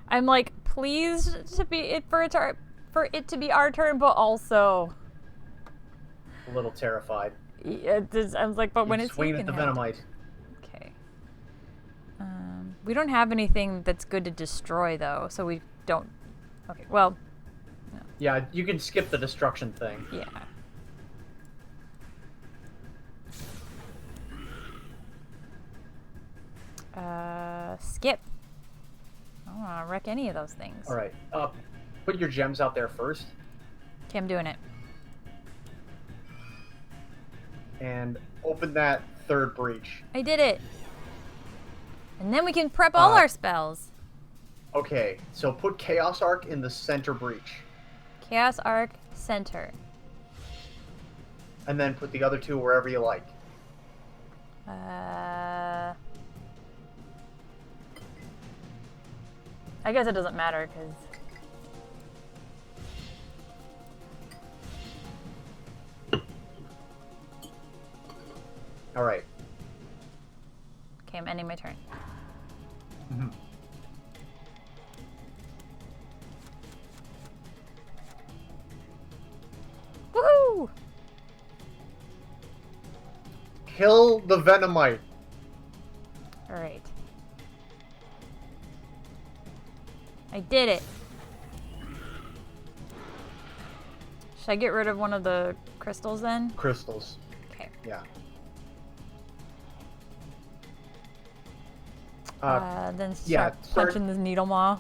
I'm like pleased to be for it to be our turn, but also A little terrified. yeah, I was like, but when it's swinging at the Venomite. Okay. We don't have anything that's good to destroy though, so we don't. Okay, well. No. Yeah, you can skip the destruction thing. Yeah. Skip. I don't want to wreck any of those things. All right. Put your gems out there first. Okay, I'm doing it. And open that 3rd breach. I did it. And then we can prep all our spells. Okay, so put Chaos Arc in the center breach. Chaos Arc center. And then put the other 2 wherever you like. I guess it doesn't matter because. All right. Okay, I'm ending my turn. Mm-hmm. Woohoo! Kill the Venomite. All right. I did it. Should I get rid of one of the crystals then? Crystals. Okay. Yeah. Then yeah, start punching the needle maw.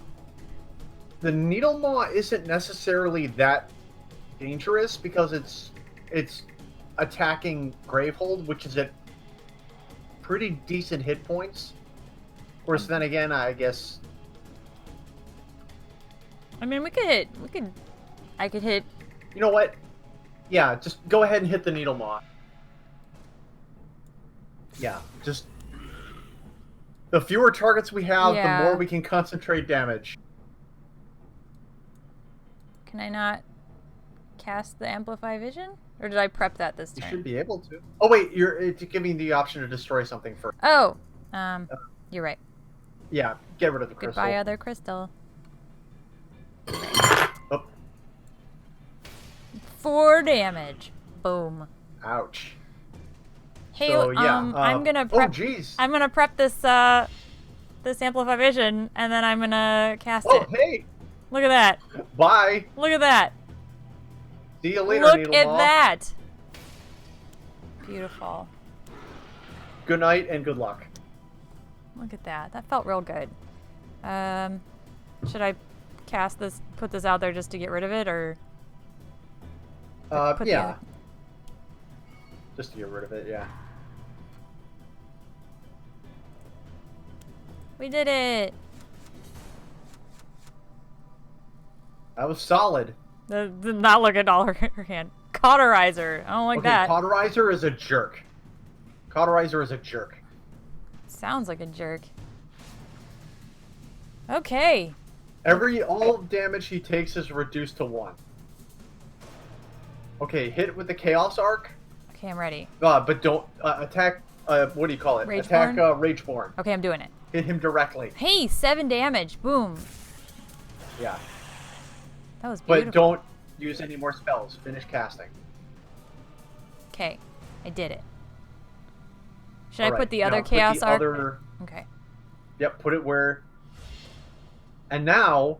The needle maw isn't necessarily that dangerous because it's attacking Gravehold, which is at pretty decent hit points. Of course, then again, I guess. I mean, I could hit. You know what? Yeah, just go ahead and hit the needle maw. Yeah, just the fewer targets we have, Yeah. the more we can concentrate damage. Can I not cast the Amplify Vision? Or did I prep that this You turn? should be able to. Oh wait, it's giving the option to destroy something first. Oh, you're right. Yeah, get rid of the crystal. Goodbye, other crystal. Oh, 4 damage. Boom. ouch. Hey, So, yeah, I'm gonna prep. Oh, jeez. I'm gonna prep this this Amplify Vision, and then I'm gonna cast Oh, it. hey! Look at that. Bye. Look at that. See you later, Look Needle at Maw. that. Beautiful. Good night and good luck. Look at that. That felt real good. Should I cast this, put this out there just to get rid of it, or? Put the Yeah. other- Just to get rid of it, yeah. We did it. That was solid. Not look at all her hand. Cauterizer. I don't like Okay, that. Cauterizer is a jerk. Cauterizer is a jerk. Sounds like a jerk. Okay. All damage he takes is reduced to 1. Okay, hit with the Chaos Arc. Okay, I'm ready. But don't attack. What do you call it? Rageborn? Attack Rageborn. Okay, I'm doing it. Hit him directly. Hey, 7 damage. Boom. Yeah. That was beautiful. But don't use any more spells. Finish casting. Okay, I did it. Should I Alright, put the now other put Chaos the Arc? other- Okay. Yep, put it where. And now,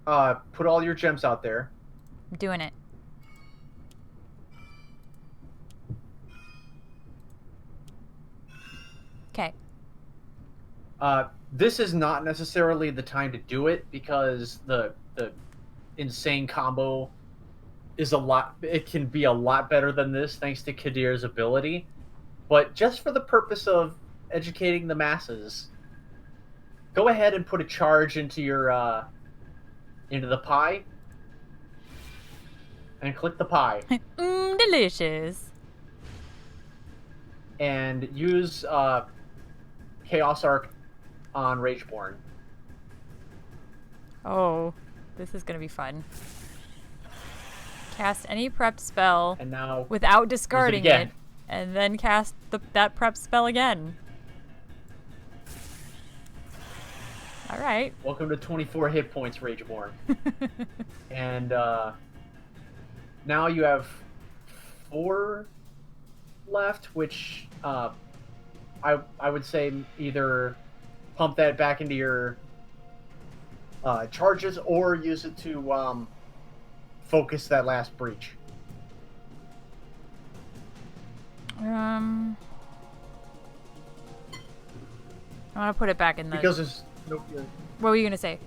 put all your gems out there. I'm doing it. Okay. This is not necessarily the time to do it because the insane combo is a lot. It can be a lot better than this thanks to Kadir's ability. But just for the purpose of educating the masses, go ahead and put a charge into your into the pie, and click the pie, Delicious. and use Chaos Arc on Rageborn. Oh, this is gonna be fun. Cast any prep spell And now without discarding again. it, and then cast that prep spell again. All right. welcome to 24 hit points, Rageborn. And now you have 4 left, which I would say either pump that back into your charges or use it to focus that last breach. I want to put it back in the. Because there's no. What were you gonna say?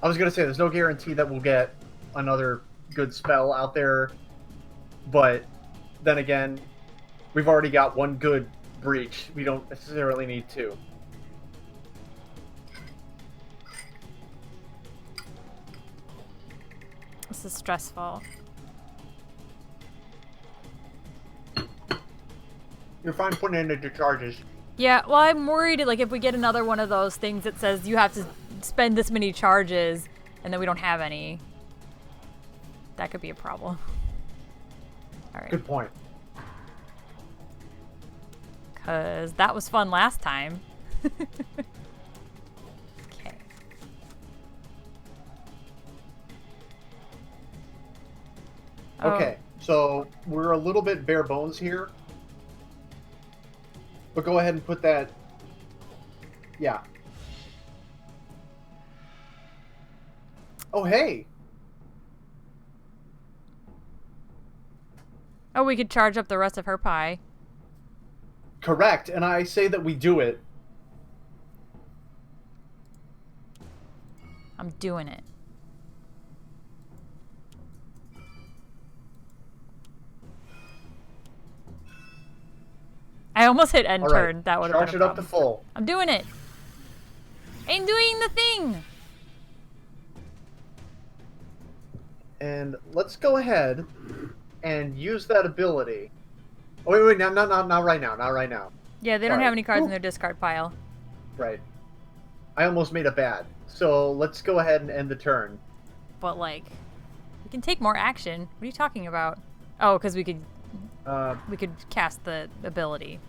I was gonna say there's no guarantee that we'll get another good spell out there, but then again, we've already got 1 good breach. We don't necessarily need 2. This is stressful. You're fine putting it into charges. Yeah, well, I'm worried, like, if we get another one of those things that says you have to spend this many charges, and then we don't have any. That could be a problem. All right. Good point. Because that was fun last time. Okay. Okay, so we're a little bit bare bones here. But go ahead and put that. Yeah. Oh, hey. Oh, we could charge up the rest of her pie. Correct. And I say that we do it. I'm doing it. I almost hit end All right. turn. That would have Charge been a it up to problem. full. I'm doing it. I'm doing the thing. And let's go ahead and use that ability. Oh, wait, not right now. Not right now. Yeah, they don't Sorry. have any cards in Ooh. their discard pile. Right. I almost made a bad. So let's go ahead and end the turn. But, like, we can take more action. What are you talking about? Oh, because we could cast the ability.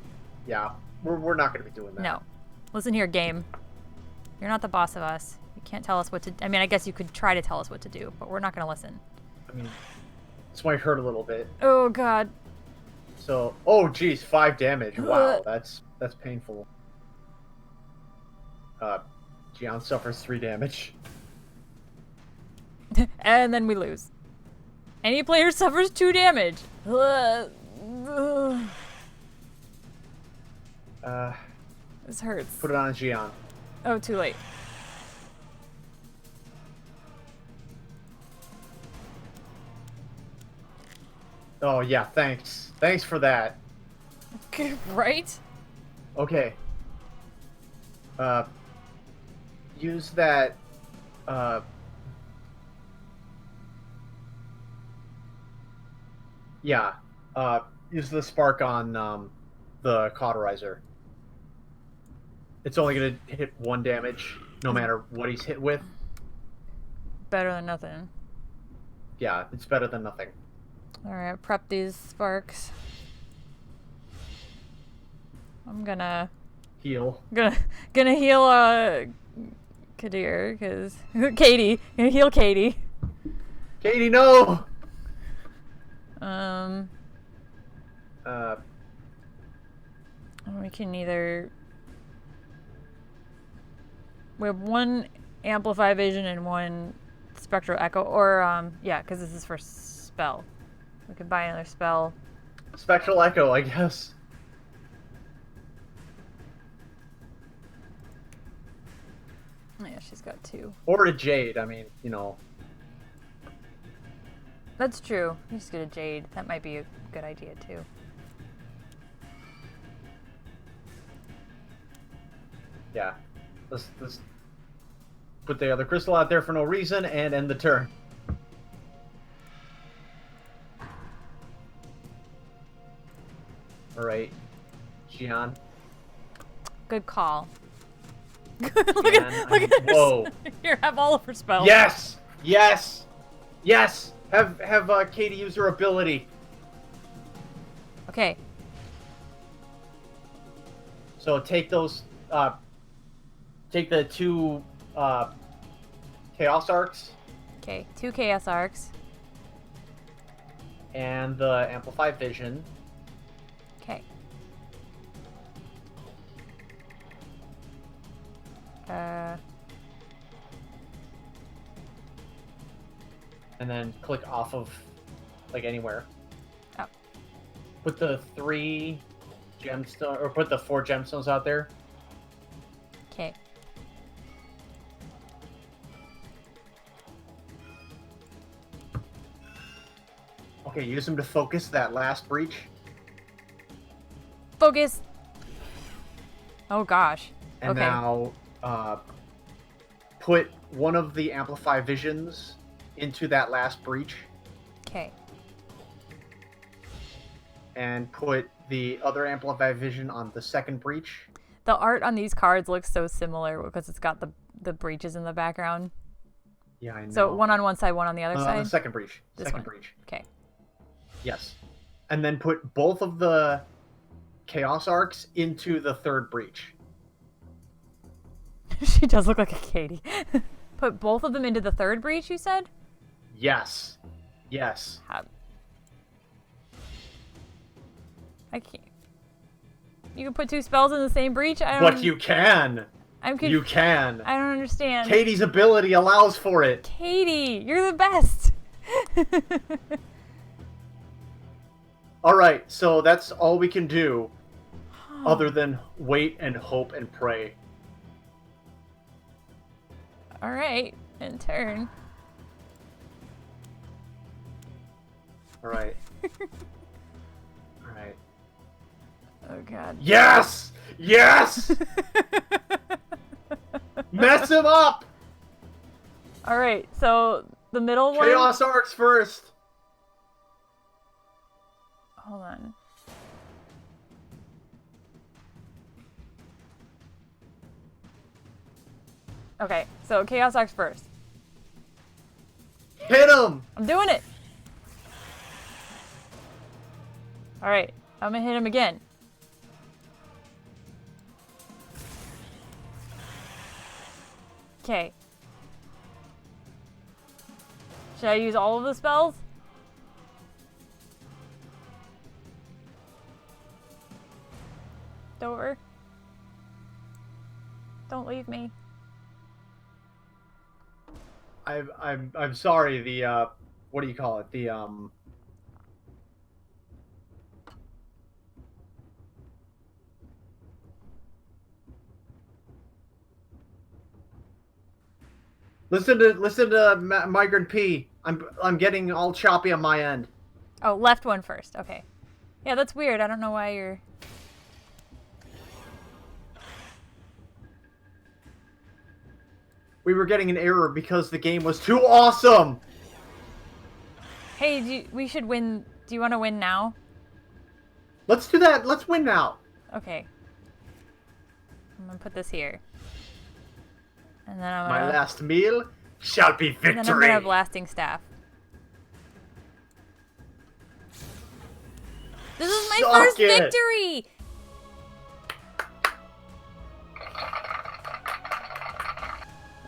Yeah, we're not going to be doing that. No. Listen here, game. You're not the boss of us. You can't tell us what to... I mean, I guess you could try to tell us what to do, but we're not going to listen. I mean, this might hurt a little bit. Oh, God. So, oh, geez, 5 damage. Wow, that's painful. Jian suffers 3 damage. And then we lose. Any player suffers 2 damage. This hurts. Put it on Jian. Oh, too late. Oh, yeah, thanks. Thanks for that. Right? Okay. Use that, yeah, use the spark on, the cauterizer. It's only gonna hit 1 damage, no matter what he's hit with. Better than nothing. Yeah, it's better than nothing. Alright, prep these sparks. I'm gonna Heal. gonna heal Kadir, cause Katie. Gonna heal Katie. Katie, no! We can either... We have 1 Amplify Vision and 1 Spectral Echo, or, yeah, because this is for spell. We could buy another spell. Spectral Echo, I guess. Yeah, she's got 2. Or a Jade, I mean, you know. That's true. You just get a Jade. That might be a good idea, too. Yeah. Let's put the other crystal out there for no reason and end the turn. Alright. Jian. Good call. look Jian, look at her. Whoa. Here, have all of her spells. Yes! Yes! Yes! Have Katie use her ability. Okay. So take those, take the 2, Chaos Arcs Okay, 2 Chaos Arcs. and the Amplify Vision. Okay. And then click off of, like, anywhere. Oh. Put the 3 gemstones, or put the 4 gemstones out there. Okay. Okay, use them to focus that last breach. Focus. Oh gosh. And Okay. now, put one of the Amplify Visions into that last breach. Okay. And put the other Amplify Vision on the second breach. The art on these cards looks so similar because it's got the breaches in the background. Yeah, I know. So 1 on one side, 1 on the other side. The second breach. This Second one. breach. Okay. Yes. And then put both of the Chaos Arcs into the third breach. She does look like a Katie. Put both of them into the third breach, you said? Yes. Yes. I can't. You can put 2 spells in the same breach? I don't. But you can. You can. I don't understand. Katie's ability allows for it. Katie, you're the best. All right, so that's all we can do other than wait and hope and pray. All right. in turn. All right. All right. Oh god. Yes! Yes! Mess him up! All right, so the middle one. Chaos Arcs first. Hold on. Okay, so Chaos Arcs first. Hit him! I'm doing it. All right, I'm gonna hit him again. Okay. Should I use all of the spells? Dover. Don't leave me. I'm sorry. The what do you call it? The Listen to Migrant P. I'm getting all choppy on my end. Oh, left one first. Okay. Yeah, that's weird. I don't know why you're... We were getting an error because the game was too awesome. Hey, we should win. Do you want to win now? Let's do that. Let's win now. Okay. I'm gonna put this here. And then I'm My gonna... last meal shall be victory. And then I'm gonna have Blasting Staff. This is my first victory!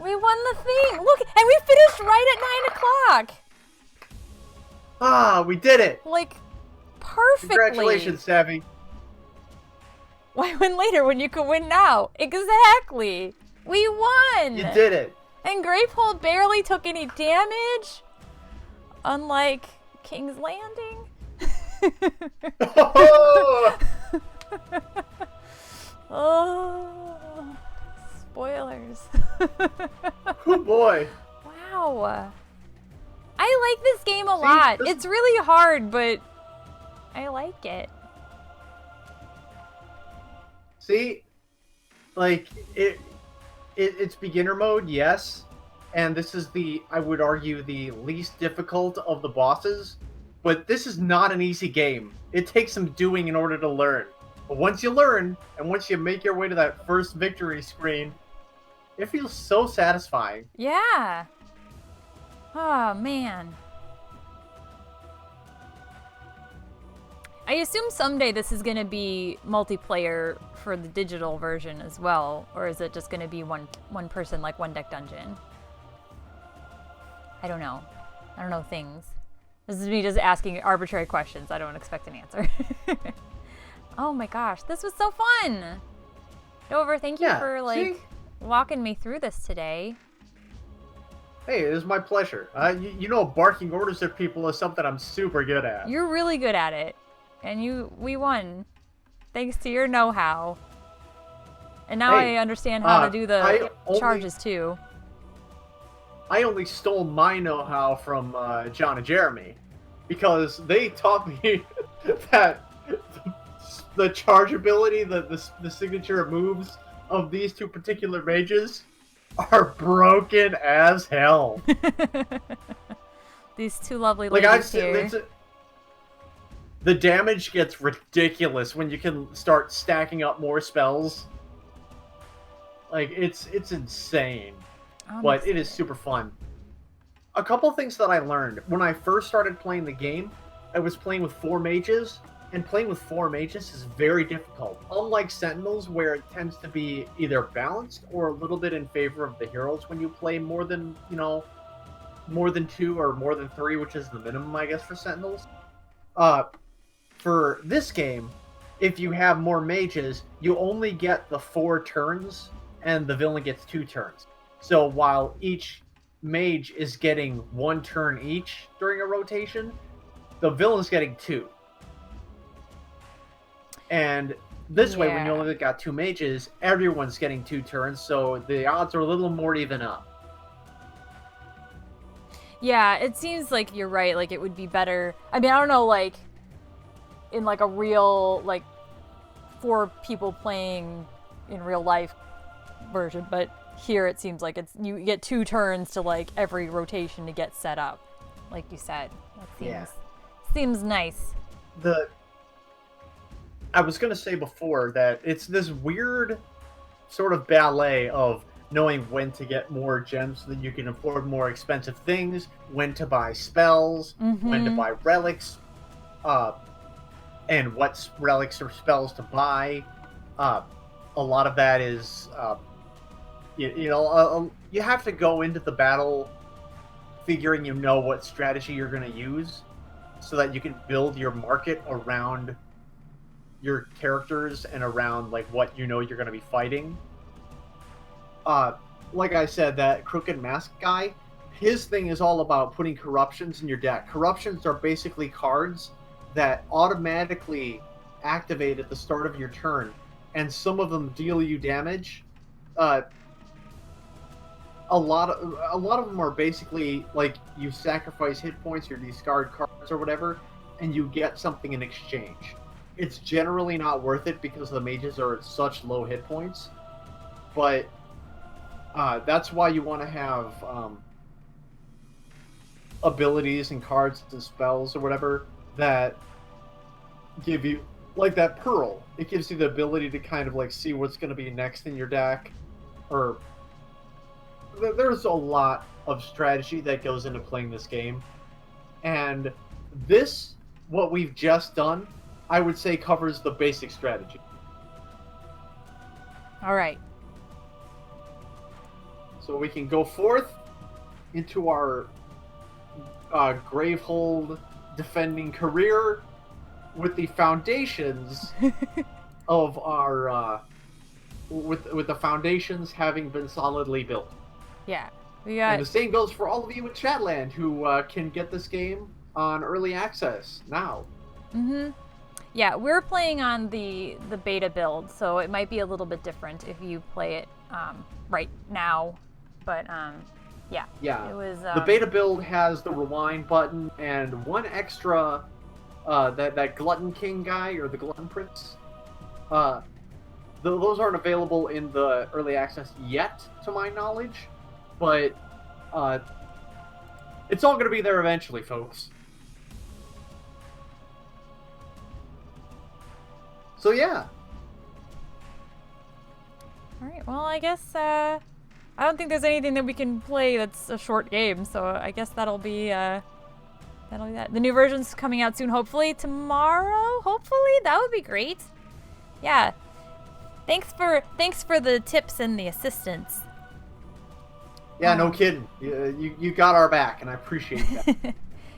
We won the thing! Look, and we finished right at 9 o'clock! Ah, we did it! Like, perfectly! Congratulations, Savvy. Why win later when you can win now? Exactly! We won! You did it! And Gravehold barely took any damage, unlike King's Landing. Oh! Oh, spoilers. Oh boy. Wow. I like this game a lot. It's really hard, but I like it. See? Like, it's beginner mode, yes. And this is I would argue, the least difficult of the bosses. But this is not an easy game. It takes some doing in order to learn. But once you learn, and once you make your way to that first victory screen, it feels so satisfying. Yeah. Oh, man. I assume someday this is going to be multiplayer for the digital version as well, or is it just going to be one person, like one deck dungeon? I don't know. I don't know things. This is me just asking arbitrary questions. I don't expect an answer. Oh my gosh, this was so fun! Dover, thank you for walking me through this today. Hey, it is my pleasure. You know, barking orders at people is something I'm super good at. You're really good at it. And we won. Thanks to your know-how. And now I understand how to do the charges too. I only stole my know-how from John and Jeremy. Because they taught me that the charge ability, the signature moves of these two particular mages are broken as hell. These two lovely ladies here. The damage gets ridiculous when you can start stacking up more spells. Like, it's insane. But it is super fun. A couple things that I learned. When I first started playing the game, I was playing with 4 mages, and playing with 4 mages is very difficult. Unlike Sentinels, where it tends to be either balanced or a little bit in favor of the heroes when you play more than 2 or more than 3, which is the minimum, I guess, for Sentinels. For this game, if you have more mages, you only get the 4 turns, and the villain gets 2 turns. So while each mage is getting 1 turn each during a rotation, the villain's getting 2. And this way, when you only got 2 mages, everyone's getting 2 turns, so the odds are a little more even up. Yeah, it seems like you're right. Like, it would be better. I mean, I don't know, like, in, like, a real, like, 4 people playing in real life version, but here it seems like it's you get 2 turns to, like, every rotation to get set up, like you said. That seems nice. I was gonna say before that it's this weird sort of ballet of knowing when to get more gems so that you can afford more expensive things, when to buy spells, when to buy relics, and what relics or spells to buy. A lot of that is, you have to go into the battle figuring you know what strategy you're going to use so that you can build your market around your characters and around like what you know you're going to be fighting. Like I said, that Crooked Mask guy, his thing is all about putting corruptions in your deck. Corruptions are basically cards that automatically activate at the start of your turn, and some of them deal you damage. A lot of them are basically like you sacrifice hit points or discard cards or whatever, and you get something in exchange. It's generally not worth it because the mages are at such low hit points, but that's why you want to have abilities and cards and spells or whatever that give you, like that Pearl. It gives you the ability to kind of like see what's going to be next in your deck, or there's a lot of strategy that goes into playing this game, and this, what we've just done, I would say covers the basic strategy. All right. So we can go forth into our Gravehold defending career with the foundations of our with the foundations having been solidly built. Yeah, we got. And the same goes for all of you in Chatland who can get this game on early access now. Yeah, we're playing on the beta build, so it might be a little bit different if you play it right now. But yeah. It was the beta build has the rewind button and one extra that Glutton King guy or the Glutton Prince. Those aren't available in the early access yet, to my knowledge, but it's all going to be there eventually, folks. So yeah. All right. Well, I guess I don't think there's anything that we can play that's a short game, so I guess that'll be that. The new version's coming out soon, hopefully tomorrow. Hopefully, that would be great. Yeah. Thanks for the tips and the assistance. Yeah, no kidding. You got our back, and I appreciate that.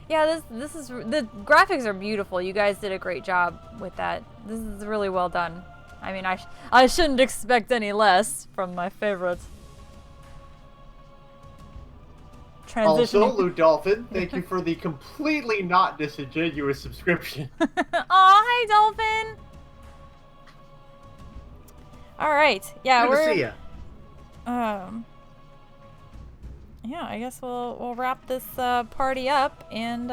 Yeah, this is the graphics are beautiful. You guys did a great job with that. This is really well done. I mean, I shouldn't expect any less from my favorite. Also, Lou Dolphin, thank you for the completely not disingenuous subscription. Aw, hi Dolphin. All right, yeah, Good to see ya. Yeah, I guess we'll wrap this party up, and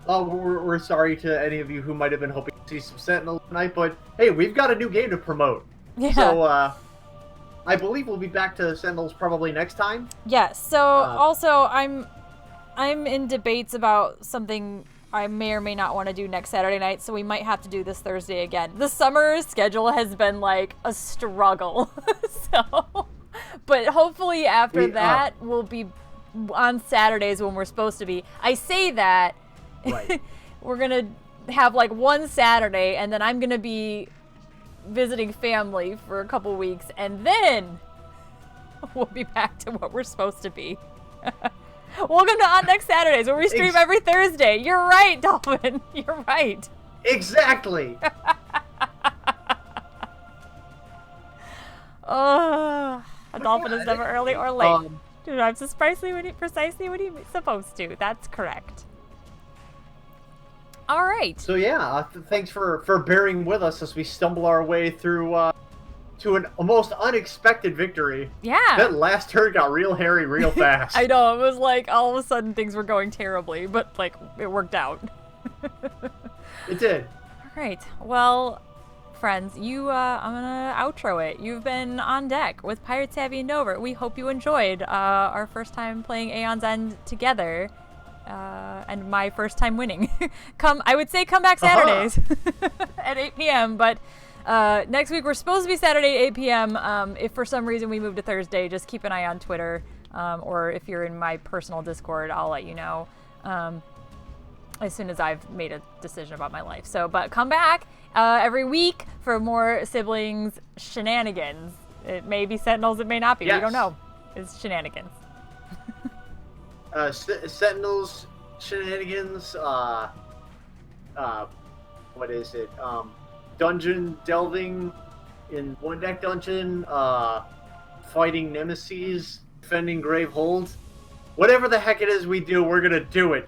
we're sorry to any of you who might have been hoping to see some Sentinels tonight, but hey, we've got a new game to promote. Yeah. So I believe we'll be back to Sentinels probably next time. Yeah. So also, I'm in debates about something I may or may not want to do next Saturday night, so we might have to do this Thursday again. The summer schedule has been like a struggle, so. But hopefully after that, we'll be on Saturdays when we're supposed to be. I say that. Right. We're going to have like one Saturday, and then I'm going to be visiting family for a couple weeks, and then we'll be back to what we're supposed to be. Welcome to On Next Saturdays, where we stream every Thursday. You're right, Dolphin. You're right. Exactly. A dolphin is never early or late. Drives precisely when he's supposed to. That's correct. All right. So yeah, thanks for bearing with us as we stumble our way through to an almost unexpected victory. Yeah. That last turn got real hairy real fast. I know, it was like all of a sudden things were going terribly, but like it worked out. It did. All right. Well, friends, I'm gonna outro it. You've been on deck with Pirates Savvy and Dover. We hope you enjoyed our first time playing Aeon's End together, and my first time winning. I would say come back Saturdays at 8 p.m. But next week we're supposed to be Saturday at 8 p.m. If for some reason we move to Thursday, just keep an eye on Twitter, or if you're in my personal Discord, I'll let you know. As soon as I've made a decision about my life. But come back every week for more siblings shenanigans. It may be Sentinels, it may not be. Yes. We don't know. It's shenanigans. Sentinels shenanigans. What is it? Dungeon delving in one deck dungeon. Fighting nemesis, defending grave holds. Whatever the heck it is we do, we're gonna do it.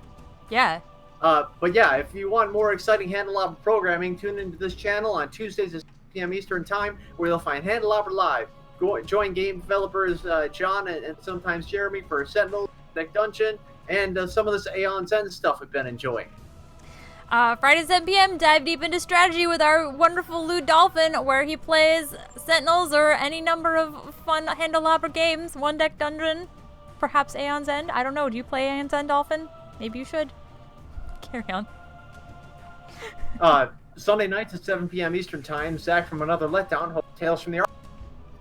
Yeah. But yeah, if you want more exciting Handelabra programming, tune into this channel on Tuesdays at 6 p.m. Eastern Time, where you'll find Handelabra Live. Join game developers Jian and sometimes Jeremy for Sentinels, Deck Dungeon, and some of this Aeons End stuff we've been enjoying. Friday 7 p.m. dive deep into strategy with our wonderful Lou Dolphin, where he plays Sentinels or any number of fun Handelabra games, one deck dungeon, perhaps Aeons End. I don't know. Do you play Aeons End, Dolphin? Maybe you should. Carry on. Sunday nights at 7 p.m. Eastern Time, Zach from Another Letdown, Tales from the Ark,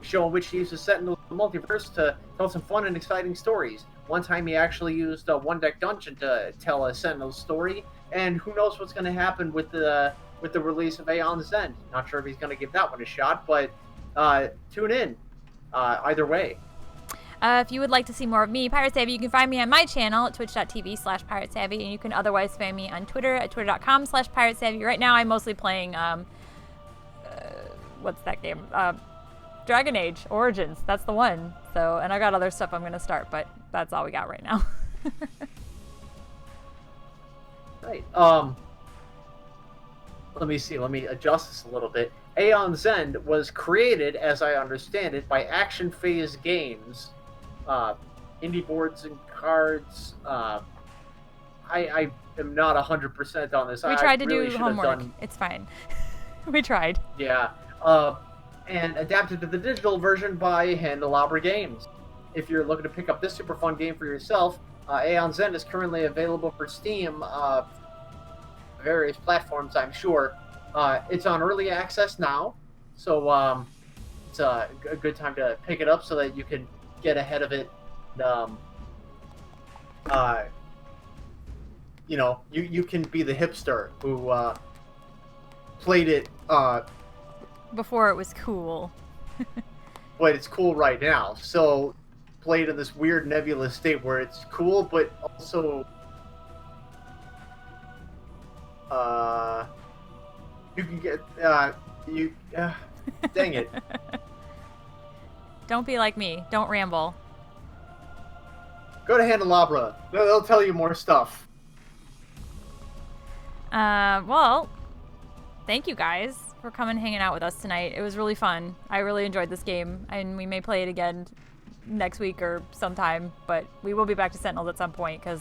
show in which he uses Sentinels of the Multiverse to tell some fun and exciting stories. One time he actually used a one-deck dungeon to tell a Sentinels story, and who knows what's going to happen with the release of Aeon's End. Not sure if he's going to give that one a shot, but tune in. Either way. If you would like to see more of me, Pirate Savvy, you can find me on my channel at twitch.tv/PirateSavvy, and you can otherwise find me on Twitter at twitter.com/PirateSavvy. Right now, I'm mostly playing, what's that game? Dragon Age Origins. That's the one. So, and I got other stuff I'm going to start, but that's all we got right now. Right. Let me see. Let me adjust this a little bit. Aeon's End was created, as I understand it, by Action Phase Games. Indie boards and cards. I am not 100% on this. We tried to really do homework. It's fine. We tried. Yeah. And adapted to the digital version by Handelabra Games. If you're looking to pick up this super fun game for yourself, Aeon's End is currently available for Steam, various platforms, I'm sure. It's on early access now, so it's a good time to pick it up so that you can get ahead of it. You can be the hipster who played it Before it was cool. but it's cool right now. So played in this weird nebulous state where it's cool, but also you can get dang it. Don't be like me. Don't ramble. Go to Handelabra. They'll tell you more stuff. Well, thank you guys for coming and hanging out with us tonight. It was really fun. I really enjoyed this game, and we may play it again next week or sometime, but we will be back to Sentinels at some point because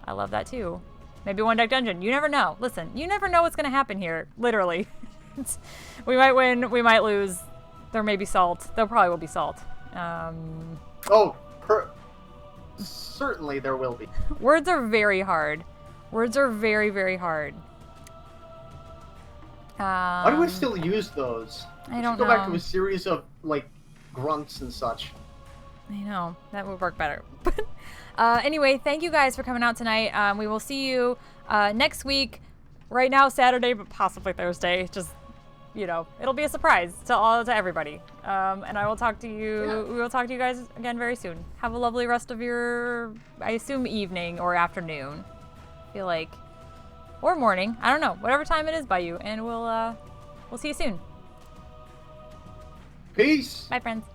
I love that too. Maybe one deck dungeon. You never know. Listen, you never know what's going to happen here. Literally. We might win. We might lose. There may be salt. There probably will be salt. Certainly there will be. Words are very hard. Words are very, very hard. Why do we still use those? I don't go know. back to a series of like grunts and such. I know. That would work better. Anyway, thank you guys for coming out tonight. We will see you next week. Right now, Saturday, but possibly Thursday. Just, it'll be a surprise to everybody. And I will talk to you. Yeah. We will talk to you guys again very soon. Have a lovely rest of your, I assume, evening or afternoon. I feel like, or morning. I don't know. Whatever time it is by you. And we'll see you soon. Peace. Bye, friends.